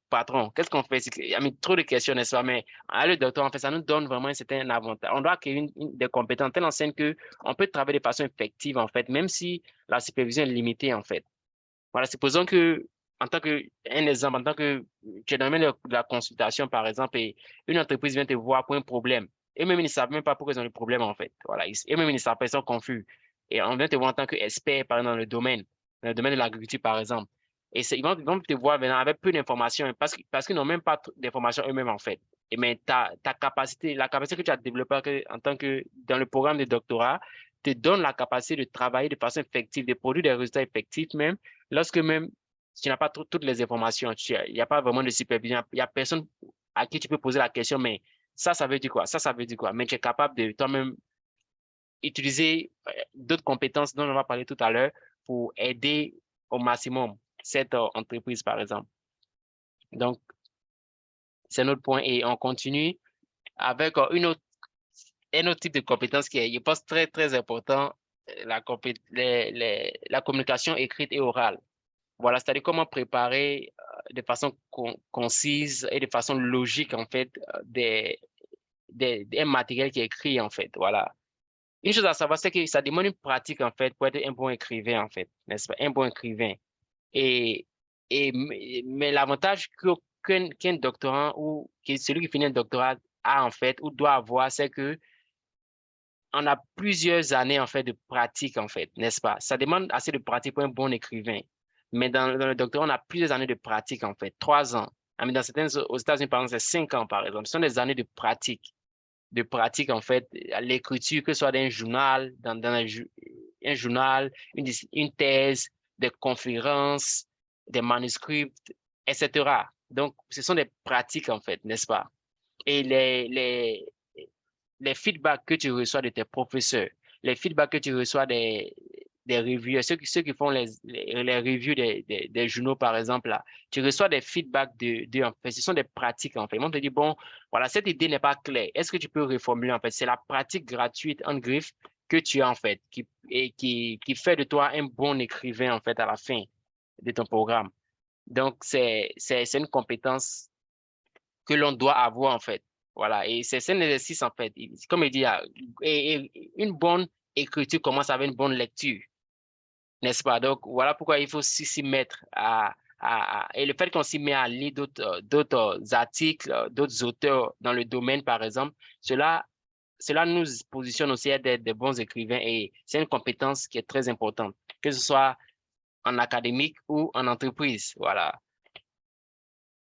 Patron, qu'est-ce qu'on fait ici? Il y a mis trop de questions, n'est-ce pas? Mais le docteur, en fait, ça nous donne vraiment un certain avantage. On doit acquérir des compétences telles enseigne que on peut travailler de façon effective, en fait, même si la supervision est limitée, en fait. Voilà, supposons que, en tant que, un exemple, en tant que tu es dans le domaine de la consultation, par exemple, et une entreprise vient te voir pour un problème. Et même, ils ne savent même pas pourquoi ils ont le problème, en fait. Voilà. Et même, ils ne savent pas, ils sont confus. Et on vient te voir en tant qu'expert, par exemple, dans le domaine de l'agriculture, par exemple. Et ils vont te voir maintenant avec peu d'informations parce qu'ils n'ont même pas d'informations eux-mêmes, en fait. Et mais ta capacité, la capacité que tu as développée en tant que, dans le programme de doctorat, te donne la capacité de travailler de façon effective, de produire des résultats effectifs même lorsque même tu n'as pas toutes les informations, il n'y a pas vraiment de supervision, il n'y a personne à qui tu peux poser la question, mais ça veut dire quoi? Ça veut dire quoi? Mais tu es capable de toi-même utiliser d'autres compétences dont on va parler tout à l'heure pour aider au maximum cette entreprise, par exemple. Donc, c'est notre point et on continue avec un autre type de compétence qui est, je pense, très, très important, la communication écrite et orale. Voilà, c'est-à-dire comment préparer de façon concise et de façon logique, en fait, un matériel qui est écrit, en fait. Voilà. Une chose à savoir, c'est que ça demande une pratique, en fait, pour être un bon écrivain, en fait, n'est-ce pas? Un bon écrivain. Et, mais l'avantage qu'un doctorant ou que celui qui finit un doctorat a, en fait, ou doit avoir, c'est que on a plusieurs années, en fait, de pratique, en fait, n'est-ce pas? Ça demande assez de pratique pour un bon écrivain. Mais dans le doctorat, on a plusieurs années de pratique, en fait, 3 ans. Dans certaines, aux États-Unis, par exemple, c'est 5 ans, par exemple. Ce sont des années de pratique, en fait, à l'écriture, que ce soit dans un journal, un journal, une thèse, des conférences, des manuscrits, etc. Donc, ce sont des pratiques, en fait, n'est-ce pas? Et les feedbacks que tu reçois de tes professeurs, les feedbacks que tu reçois des reviewers, ceux qui font les reviews des journaux, par exemple, là, tu reçois des feedbacks en fait, ce sont des pratiques, en fait. Ils vont te dire, bon, voilà, cette idée n'est pas claire. Est-ce que tu peux reformuler, en fait? C'est la pratique gratuite, en griffe, que tu as, en fait, qui fait de toi un bon écrivain, en fait, à la fin de ton programme. Donc, c'est une compétence que l'on doit avoir, en fait. Voilà. Et c'est un exercice, en fait. Comme il dit, une bonne écriture commence avec une bonne lecture, n'est-ce pas? Donc, voilà pourquoi il faut s'y mettre et le fait qu'on s'y met à lire d'autres articles, d'autres auteurs dans le domaine, par exemple, cela nous positionne aussi à être des bons écrivains et c'est une compétence qui est très importante, que ce soit en académique ou en entreprise. Voilà.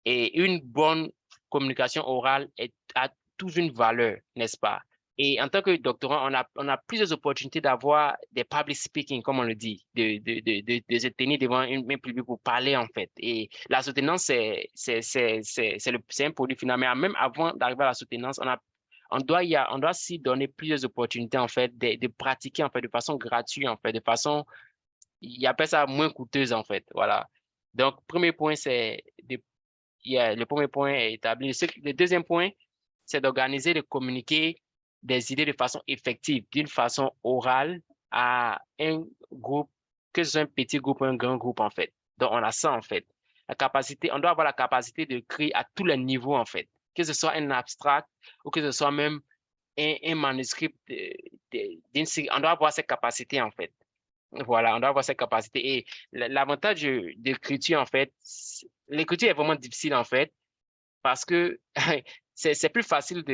Et une bonne communication orale a toujours une valeur, n'est-ce pas? Et en tant que doctorant, on a plusieurs opportunités d'avoir des public speaking, comme on le dit, de se tenir devant un public pour parler, en fait. Et la soutenance, c'est un produit final. Mais même avant d'arriver à la soutenance, on doit s'y donner plusieurs opportunités, en fait, de pratiquer, en fait, de façon gratuite, en fait, de façon, il appelle ça moins coûteuse, en fait. Voilà. Donc, premier point, c'est le premier point est établi. Le deuxième point, c'est d'organiser, de communiquer des idées de façon effective, d'une façon orale à un groupe, que ce soit un petit groupe ou un grand groupe, en fait. Donc, on a ça, en fait. On doit avoir la capacité de créer à tous les niveaux, en fait. Que ce soit un abstract ou que ce soit même un manuscrit on doit avoir cette capacité, en fait. Voilà, on doit avoir cette capacité. Et l'avantage d'écriture, en fait, l'écriture est vraiment difficile, en fait, parce que c'est plus facile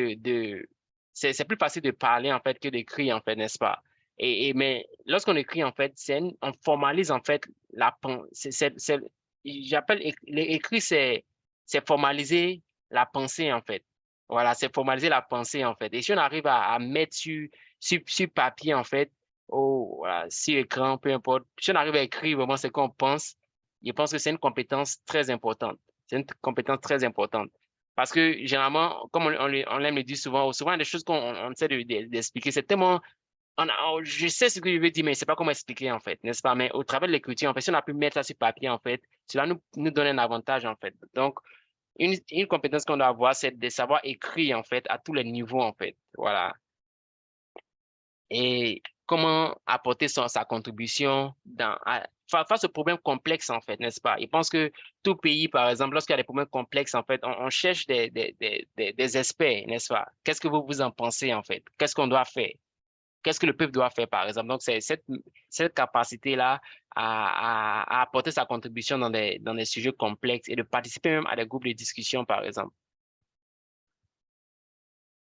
c'est plus facile de parler, en fait, que d'écrire, en fait, n'est-ce pas? Mais lorsqu'on écrit, en fait, on formalise, en fait, j'appelle, l'écrit, c'est formaliser la pensée, en fait. Voilà, c'est formaliser la pensée, en fait. Et si on arrive à mettre sur papier, en fait, voilà, sur écran, peu importe, si on arrive à écrire vraiment ce qu'on pense, je pense que c'est une compétence très importante. C'est une compétence très importante. Parce que généralement, comme on l'aime le dire souvent, souvent il y a des choses qu'on essaie d'expliquer, c'est tellement, je sais ce que je veux dire, mais je ne sais pas comment expliquer, en fait, n'est-ce pas? Mais au travers de l'écriture, en fait, si on a pu mettre ça sur papier, en fait, cela nous donne un avantage, en fait. Donc, une compétence qu'on doit avoir, c'est de savoir écrire, en fait, à tous les niveaux, en fait. Voilà. Et comment apporter sa contribution face aux problèmes complexes, en fait, n'est-ce pas? Je pense que tout pays, par exemple, lorsqu'il y a des problèmes complexes, en fait, on cherche des experts, n'est-ce pas? Qu'est-ce que vous en pensez, en fait? Qu'est-ce qu'on doit faire? Qu'est-ce que le peuple doit faire, par exemple? Donc, c'est cette capacité-là à apporter sa contribution dans des sujets complexes et de participer même à des groupes de discussion, par exemple.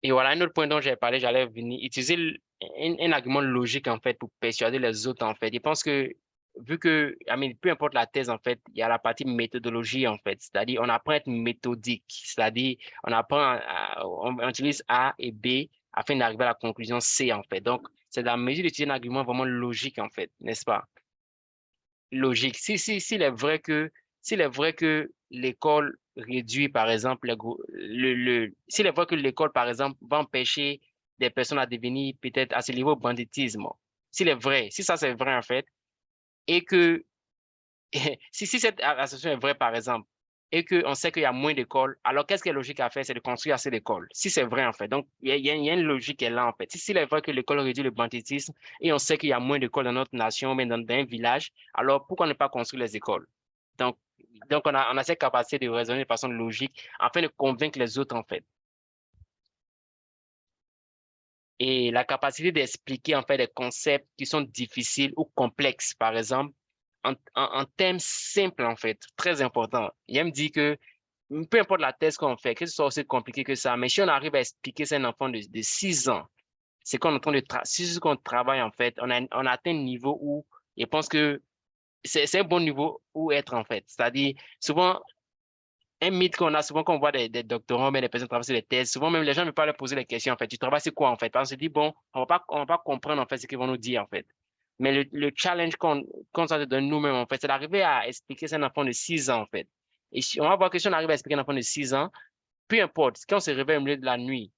Et voilà, un autre point dont j'ai parlé, j'allais venir utiliser un argument logique, en fait, pour persuader les autres, en fait. Je pense que, vu que, peu importe la thèse, en fait, il y a la partie méthodologie, en fait. C'est-à-dire, on apprend à être méthodique. C'est-à-dire, on apprend, on utilise A et B afin d'arriver à la conclusion C, en fait. Donc, c'est la mesure d'utiliser un argument vraiment logique, en fait, n'est-ce pas? Logique. S'il est vrai que l'école réduit, par exemple, s'il est vrai que l'école, par exemple, va empêcher des personnes à devenir peut-être à ce niveau banditisme, s'il est vrai, si ça c'est vrai en fait, et que si cette association est vraie, par exemple, et qu'on sait qu'il y a moins d'écoles, alors qu'est-ce qui est logique à faire? C'est de construire assez d'écoles. Si c'est vrai, en fait. Donc, il y a une logique qui est là, en fait. S'il est vrai que l'école réduit le banditisme et on sait qu'il y a moins d'écoles dans notre nation, mais dans un village, alors pourquoi ne pas construire les écoles? Donc, on a cette capacité de raisonner de façon logique afin de convaincre les autres, en fait. Et la capacité d'expliquer, en fait, des concepts qui sont difficiles ou complexes, par exemple, en termes simples, en fait, très important. Il me dit que peu importe la thèse qu'on fait, que ce soit aussi compliqué que ça, mais si on arrive à expliquer ça à un enfant de 6 ans, c'est qu'on est en train de si ce qu'on travaille, en fait, on a atteint un niveau où je pense que c'est un bon niveau où être, en fait. C'est-à-dire, souvent, un mythe qu'on a souvent quand on voit des doctorants, mais des personnes qui travaillent sur des thèses, souvent même les gens ne peuvent pas leur poser les questions, en fait. Tu travailles sur quoi, en fait? Parce qu'on se dit, bon, on va pas comprendre, en fait, ce qu'ils vont nous dire, en fait. Mais le challenge qu'on se donne nous-mêmes, en fait, c'est d'arriver à expliquer ça à un enfant de 6 ans, en fait. Et on va voir que si on arrive à expliquer à un enfant de 6 ans, peu importe, quand on se réveille au milieu de la nuit,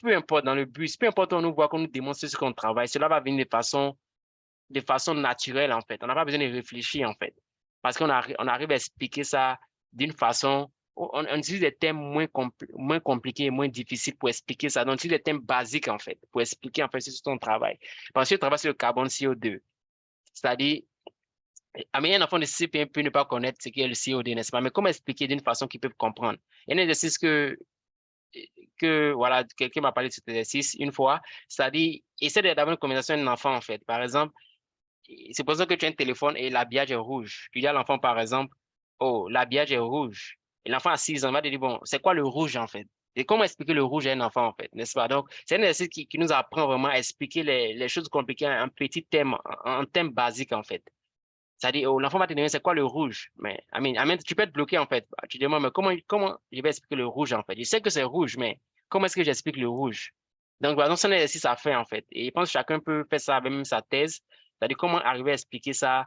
peu importe dans le bus, peu importe où on nous voit, qu'on nous démontre ce qu'on travaille, cela va venir de façon naturelle, en fait. On n'a pas besoin de réfléchir, en fait. Parce on arrive à expliquer ça d'une façon, on utilise des termes moins compliqués, moins difficiles pour expliquer ça. Donc, on utilise des termes basiques, en fait, pour expliquer, en fait, ce qu'on travaille. Parce que je travaille sur le carbone CO2. C'est-à-dire, un enfant de CP1 peut ne pas connaître ce qu'est le CO2, n'est-ce pas? Mais comment expliquer d'une façon qu'ils peuvent comprendre? Il y a un exercice voilà, quelqu'un m'a parlé de cet exercice une fois. C'est-à-dire, essaie d'avoir une conversation avec un enfant, en fait. Par exemple, c'est pour ça que tu as un téléphone et l'habillage est rouge. Tu dis à l'enfant, par exemple, oh, l'habillage est rouge. Et l'enfant a 6 ans, va te dire, bon, c'est quoi le rouge, en fait? Et comment expliquer le rouge à un enfant, en fait, n'est-ce pas? Donc, c'est un exercice qui nous apprend vraiment à expliquer les choses compliquées en petits thèmes, en thèmes basiques, en fait. C'est-à-dire, oh, l'enfant va te demander, c'est quoi le rouge? Mais, tu peux être bloqué, en fait. Tu te demandes, mais comment je vais expliquer le rouge, en fait? Je sais que c'est rouge, mais comment est-ce que j'explique le rouge? Donc, voilà, donc c'est un exercice à faire, en fait. Et je pense que chacun peut faire ça avec même sa thèse. C'est-à-dire, comment arriver à expliquer ça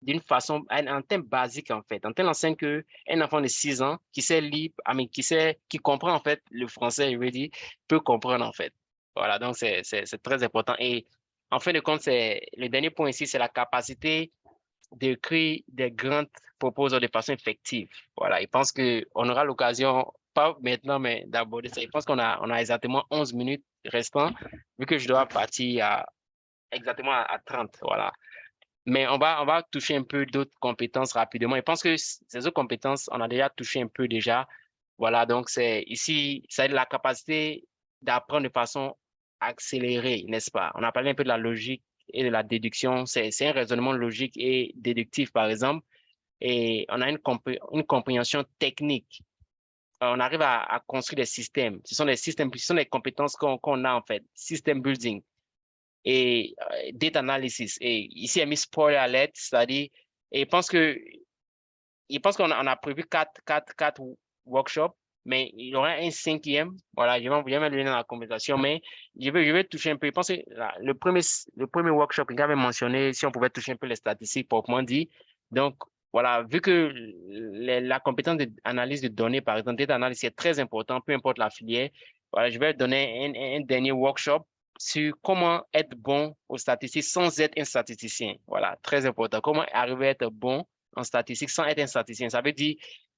d'une façon, en thème basique, en fait. En telle enseigne que un enfant de 6 ans qui sait lire, qui comprend, en fait, le français, je veux dire, peut comprendre, en fait. Voilà, donc c'est très important. Et en fin de compte, le dernier point ici, c'est la capacité d'écrire des grandes propositions de façon effective. Voilà, je pense qu'on aura l'occasion, pas maintenant, mais d'aborder ça. Je pense on a exactement 11 minutes restant, vu que je dois partir exactement à 30. Voilà. Mais on va toucher un peu d'autres compétences rapidement. Je pense que ces autres compétences, on a déjà touché un peu déjà. Voilà, donc c'est ici, c'est la capacité d'apprendre de façon accélérée, n'est-ce pas? On a parlé un peu de la logique et de la déduction. C'est un raisonnement logique et déductif, par exemple. Et on a une compréhension technique. On arrive à construire des systèmes. Ce sont des systèmes, ce sont des compétences qu'on a en fait. System building et data analysis. Et ici, il y a mis spoiler alert, c'est-à-dire, et je pense qu'on a prévu quatre workshops, mais il y aura un cinquième. Voilà, je vais me donner dans la conversation, mais je vais toucher un peu. Je pense que le premier workshop, il avait mentionné si on pouvait toucher un peu les statistiques, proprement dit. Donc, voilà, vu que la compétence d'analyse de données, par exemple, data analysis, c'est très important, peu importe la filière. Voilà, je vais donner un dernier workshop sur comment être bon aux statistiques sans être un statisticien. Voilà, très important. Comment arriver à être bon en statistique sans être un statisticien. Ça veut dire,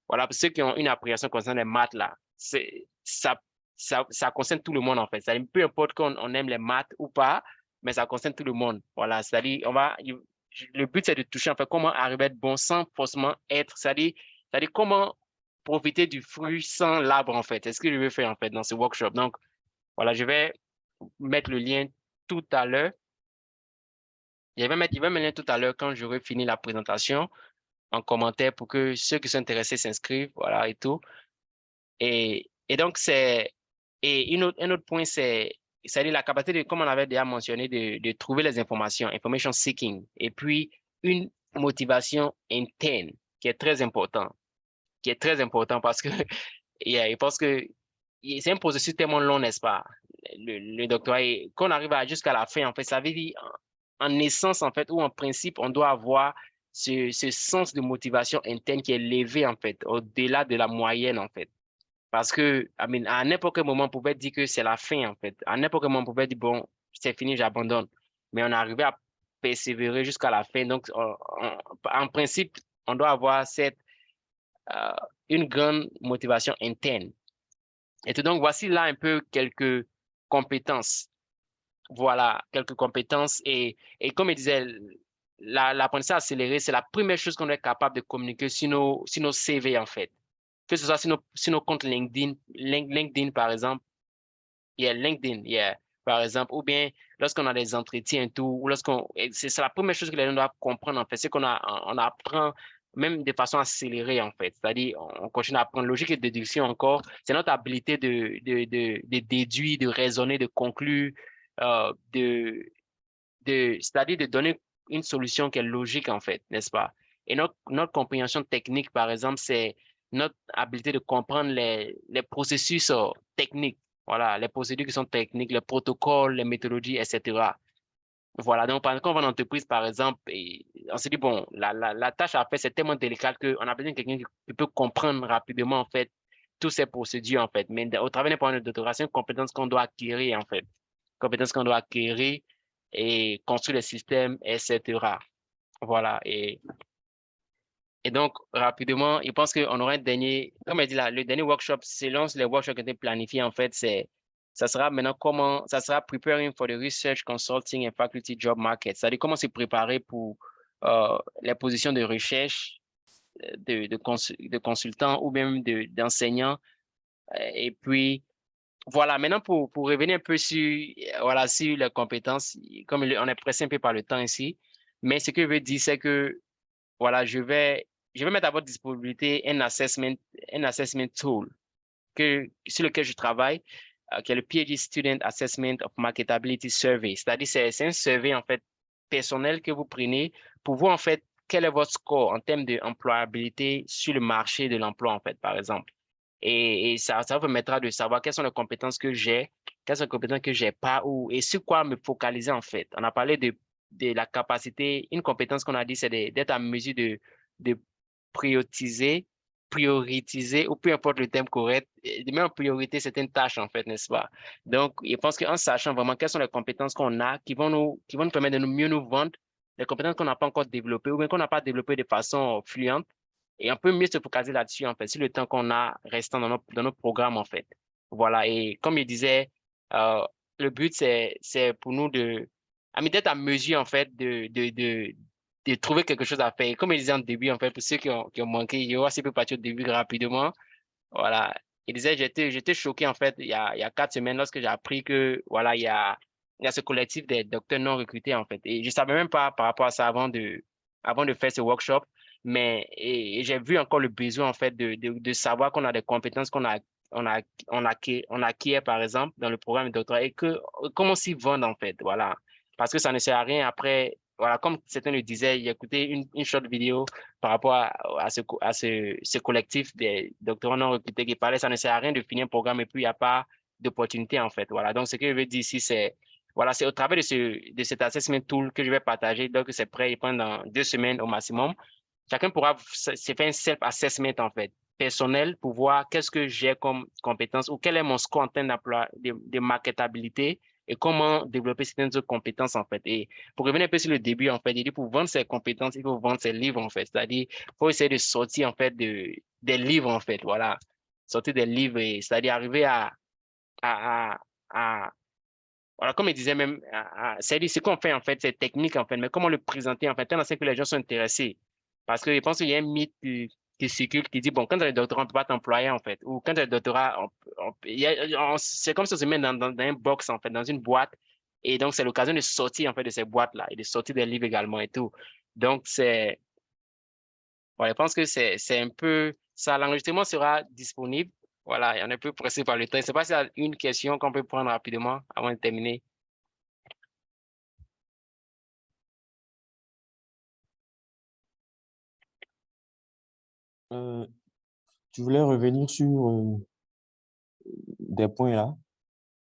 voilà, pour ceux qui ont une appréhension concernant les maths, là, ça concerne tout le monde, en fait. Ça, peu importe qu'on aime les maths ou pas, mais ça concerne tout le monde. Voilà, c'est-à-dire, le but, c'est de toucher, en fait, comment arriver à être bon sans forcément être, c'est-à-dire comment profiter du fruit sans l'arbre, en fait. C'est ce que je veux faire, en fait, dans ce workshop. Donc, voilà, je vais mettre le lien tout à l'heure. Je vais mettre le lien tout à l'heure quand j'aurai fini la présentation en commentaire pour que ceux qui sont intéressés s'inscrivent, voilà, et tout. Et donc, un autre point, c'est-à-dire la capacité, comme on avait déjà mentionné, de trouver les informations, information seeking, et puis une motivation interne qui est très important parce que, je pense que c'est un processus tellement long, n'est-ce pas? Le doctorat, qu'on arrive jusqu'à la fin, en fait, ça veut dire, en essence, en fait, ou en principe, on doit avoir ce sens de motivation interne qui est élevé, en fait, au-delà de la moyenne, en fait. Parce que, à n'importe quel moment, on pouvait dire que c'est la fin, en fait. À n'importe quel moment, on pouvait dire, bon, c'est fini, j'abandonne. Mais on est arrivé à persévérer jusqu'à la fin. Donc, en principe, on doit avoir euh, une grande motivation interne. Et donc, voici là un peu quelques compétences. Voilà, quelques compétences. Et comme il disait, l'apprentissage accéléré, c'est la première chose qu'on est capable de communiquer sur nos CV, en fait. Que ce soit sur nos comptes LinkedIn, LinkedIn, par exemple, LinkedIn, par exemple, ou bien lorsqu'on a des entretiens et tout, ou c'est la première chose que les gens doivent comprendre, en fait, c'est on apprend même de façon accélérée, en fait. C'est-à-dire, on continue à apprendre logique et déduction encore. C'est notre habilité de déduire, de raisonner, de conclure, c'est-à-dire de donner une solution qui est logique, en fait, n'est-ce pas? Et notre compréhension technique, par exemple, c'est notre habilité de comprendre les processus techniques, voilà, les procédures qui sont techniques, les protocoles, les méthodologies, etc. Voilà, donc quand on va en entreprise, par exemple, et on se dit, bon, la tâche à faire, c'est tellement délicat qu'on a besoin de quelqu'un qui peut comprendre rapidement, en fait, toutes ces procédures, en fait. Mais au travers d'un programme de doctorat, c'est une compétence qu'on doit acquérir, en fait. Compétence qu'on doit acquérir et construire les systèmes, etc. Voilà. Et donc, rapidement, je pense qu'on aura un dernier, comme elle dit là, le dernier workshop, selon les workshops qui étaient planifiés, en fait, ça sera maintenant ça sera preparing for the research, consulting and faculty job market. C'est-à-dire comment se préparer pour les positions de recherche, de consultants ou même d'enseignants. Et puis, voilà, maintenant pour revenir un peu voilà, sur les compétences, comme on est pressé un peu par le temps ici, mais ce que je veux dire, c'est que voilà, je vais mettre à votre disponibilité un assessment tool sur lequel je travaille, qui est le PhD Student Assessment of Marketability Survey. C'est-à-dire, c'est un survey, en fait, personnel que vous prenez pour voir, en fait, quel est votre score en termes d'employabilité sur le marché de l'emploi, en fait, par exemple. Et ça vous permettra de savoir quelles sont les compétences que j'ai, quelles sont les compétences que j'ai pas, et sur quoi me focaliser, en fait. On a parlé de la capacité, une compétence qu'on a dit, c'est d'être en mesure de prioriser, ou peu importe le terme correct, de mettre en priorité certaines tâches, en fait, n'est-ce pas? Donc, je pense qu'en sachant vraiment quelles sont les compétences qu'on a, qui vont nous permettre de mieux nous vendre, les compétences qu'on n'a pas encore développées ou bien qu'on n'a pas développées de façon fluente, et on peut mieux se focaliser là-dessus, en fait, sur le temps qu'on a restant dans nos programmes, en fait. Voilà. Et comme il disait, le but, c'est pour nous d'être à mesure, en fait, de trouver quelque chose à faire. Et comme il disait en début, en fait, pour ceux qui ont manqué, je vois si peut partir au début rapidement. Voilà. Il disait, j'étais choqué, en fait, il y a 4 semaines, lorsque j'ai appris que, voilà, il y a ce collectif des docteurs non recrutés, en fait. Et je savais même pas par rapport à ça avant de faire ce workshop. Mais et j'ai vu encore le besoin, en fait, de savoir qu'on a des compétences on acquiert, par exemple, dans le programme de doctorat et comment s'y vendre, en fait. Voilà. Parce que ça ne sert à rien après. Voilà, comme certains le disaient, j'ai écouté une short vidéo par rapport à ce collectif des doctorants non recrutés qui parlait, ça ne sert à rien de finir un programme et puis il n'y a pas d'opportunité, en fait. Voilà. Donc, ce que je veux dire ici, voilà, c'est au travers de cet assessment tool que je vais partager. Donc, c'est prêt pendant 2 semaines au maximum. Chacun pourra se faire un self-assessment, en fait, personnel pour voir qu'est-ce que j'ai comme compétence ou quel est mon score en termes d'emploi, de marketabilité et comment développer certaines autres compétences, en fait. Et pour revenir un peu sur le début, en fait, il dit pour vendre ses compétences, il faut vendre ses livres, en fait. C'est-à-dire, il faut essayer de sortir, en fait, des livres, en fait. Voilà. Sortir des livres, c'est-à-dire arriver à, à, voilà, comme il disait même, c'est ce qu'on fait en fait, c'est technique en fait, mais comment le présenter en fait, tellement c'est que les gens sont intéressés. Parce que je pense qu'il y a un mythe qui circule qui dit, bon, quand tu as le doctorat, on ne peut pas t'employer en fait. Ou quand tu as le doctorat, c'est comme si on se met dans un box en fait, dans une boîte. Et donc, c'est l'occasion de sortir en fait de ces boîtes-là et de sortir des livres également et tout. Donc, je pense que c'est un peu ça. L'enregistrement sera disponible. Voilà, et on est un peu pressé par le temps. Je ne sais pas s'il y a une question qu'on peut prendre rapidement avant de terminer. Euh, tu voulais revenir sur des points là,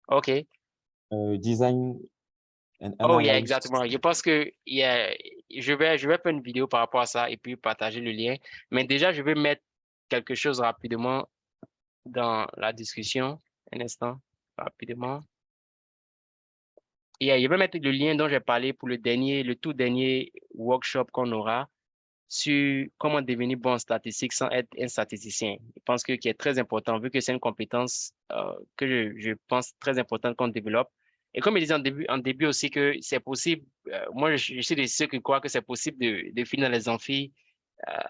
OK. design and Oh, yeah, analyze. exactement. Je pense que je vais faire une vidéo par rapport à ça et puis partager le lien. Mais déjà, je vais mettre quelque chose rapidement dans la discussion. Un instant, rapidement. Yeah, je vais mettre le lien dont j'ai parlé pour le tout dernier workshop qu'on aura sur comment devenir bon en statistique sans être un statisticien. Je pense que qui est très important vu que c'est une compétence que je pense très importante qu'on développe. Et comme je disais en début aussi que c'est possible, moi je suis de ceux qui croient que c'est possible de finir dans les amphis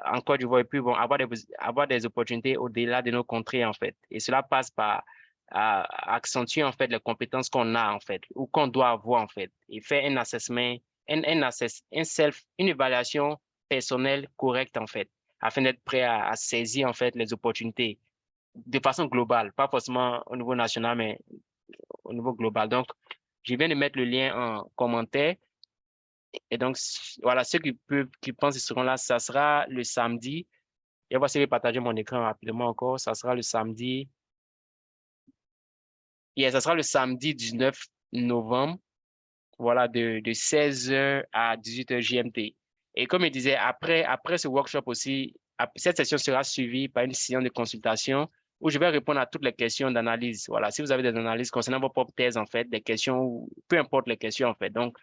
en Côte d'Ivoire et puis bon, avoir des opportunités au-delà de nos contrées en fait. Et cela passe par accentuer en fait les compétences qu'on a en fait ou qu'on doit avoir en fait et faire un assessment, une évaluation personnelle correcte en fait afin d'être prêt à saisir en fait les opportunités de façon globale, pas forcément au niveau national mais au niveau global. Donc, je viens de mettre le lien en commentaire. Et donc, voilà, ceux qui pensent qu'ils seront là, ça sera le samedi. Et on va essayer de partager mon écran rapidement encore. Ça sera le samedi. Et ça sera le samedi 19 novembre, voilà, de 16h à 18h GMT. Et comme je disais, après ce workshop aussi, cette session sera suivie par une séance de consultation où je vais répondre à toutes les questions d'analyse. Voilà, si vous avez des analyses concernant vos propres thèses, en fait, des questions, peu importe les questions, en fait. Donc,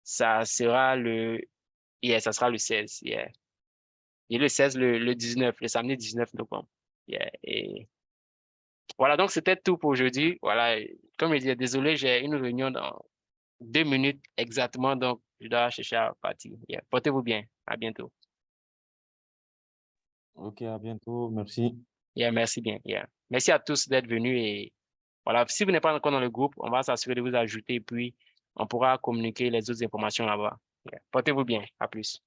ça sera ça sera le 16, yeah. Et le 16, le 19, le samedi 19 novembre. Yeah. Et voilà, donc c'était tout pour aujourd'hui. Voilà, comme je disais, désolé, j'ai une réunion dans 2 minutes exactement, donc je dois chercher à partir. Yeah. Portez-vous bien. À bientôt. Ok, à bientôt. Merci. Yeah, merci bien. Yeah. Merci à tous d'être venus et voilà, si vous n'êtes pas encore dans le groupe, on va s'assurer de vous ajouter puis on pourra communiquer les autres informations là-bas. Yeah. Portez-vous bien. À plus.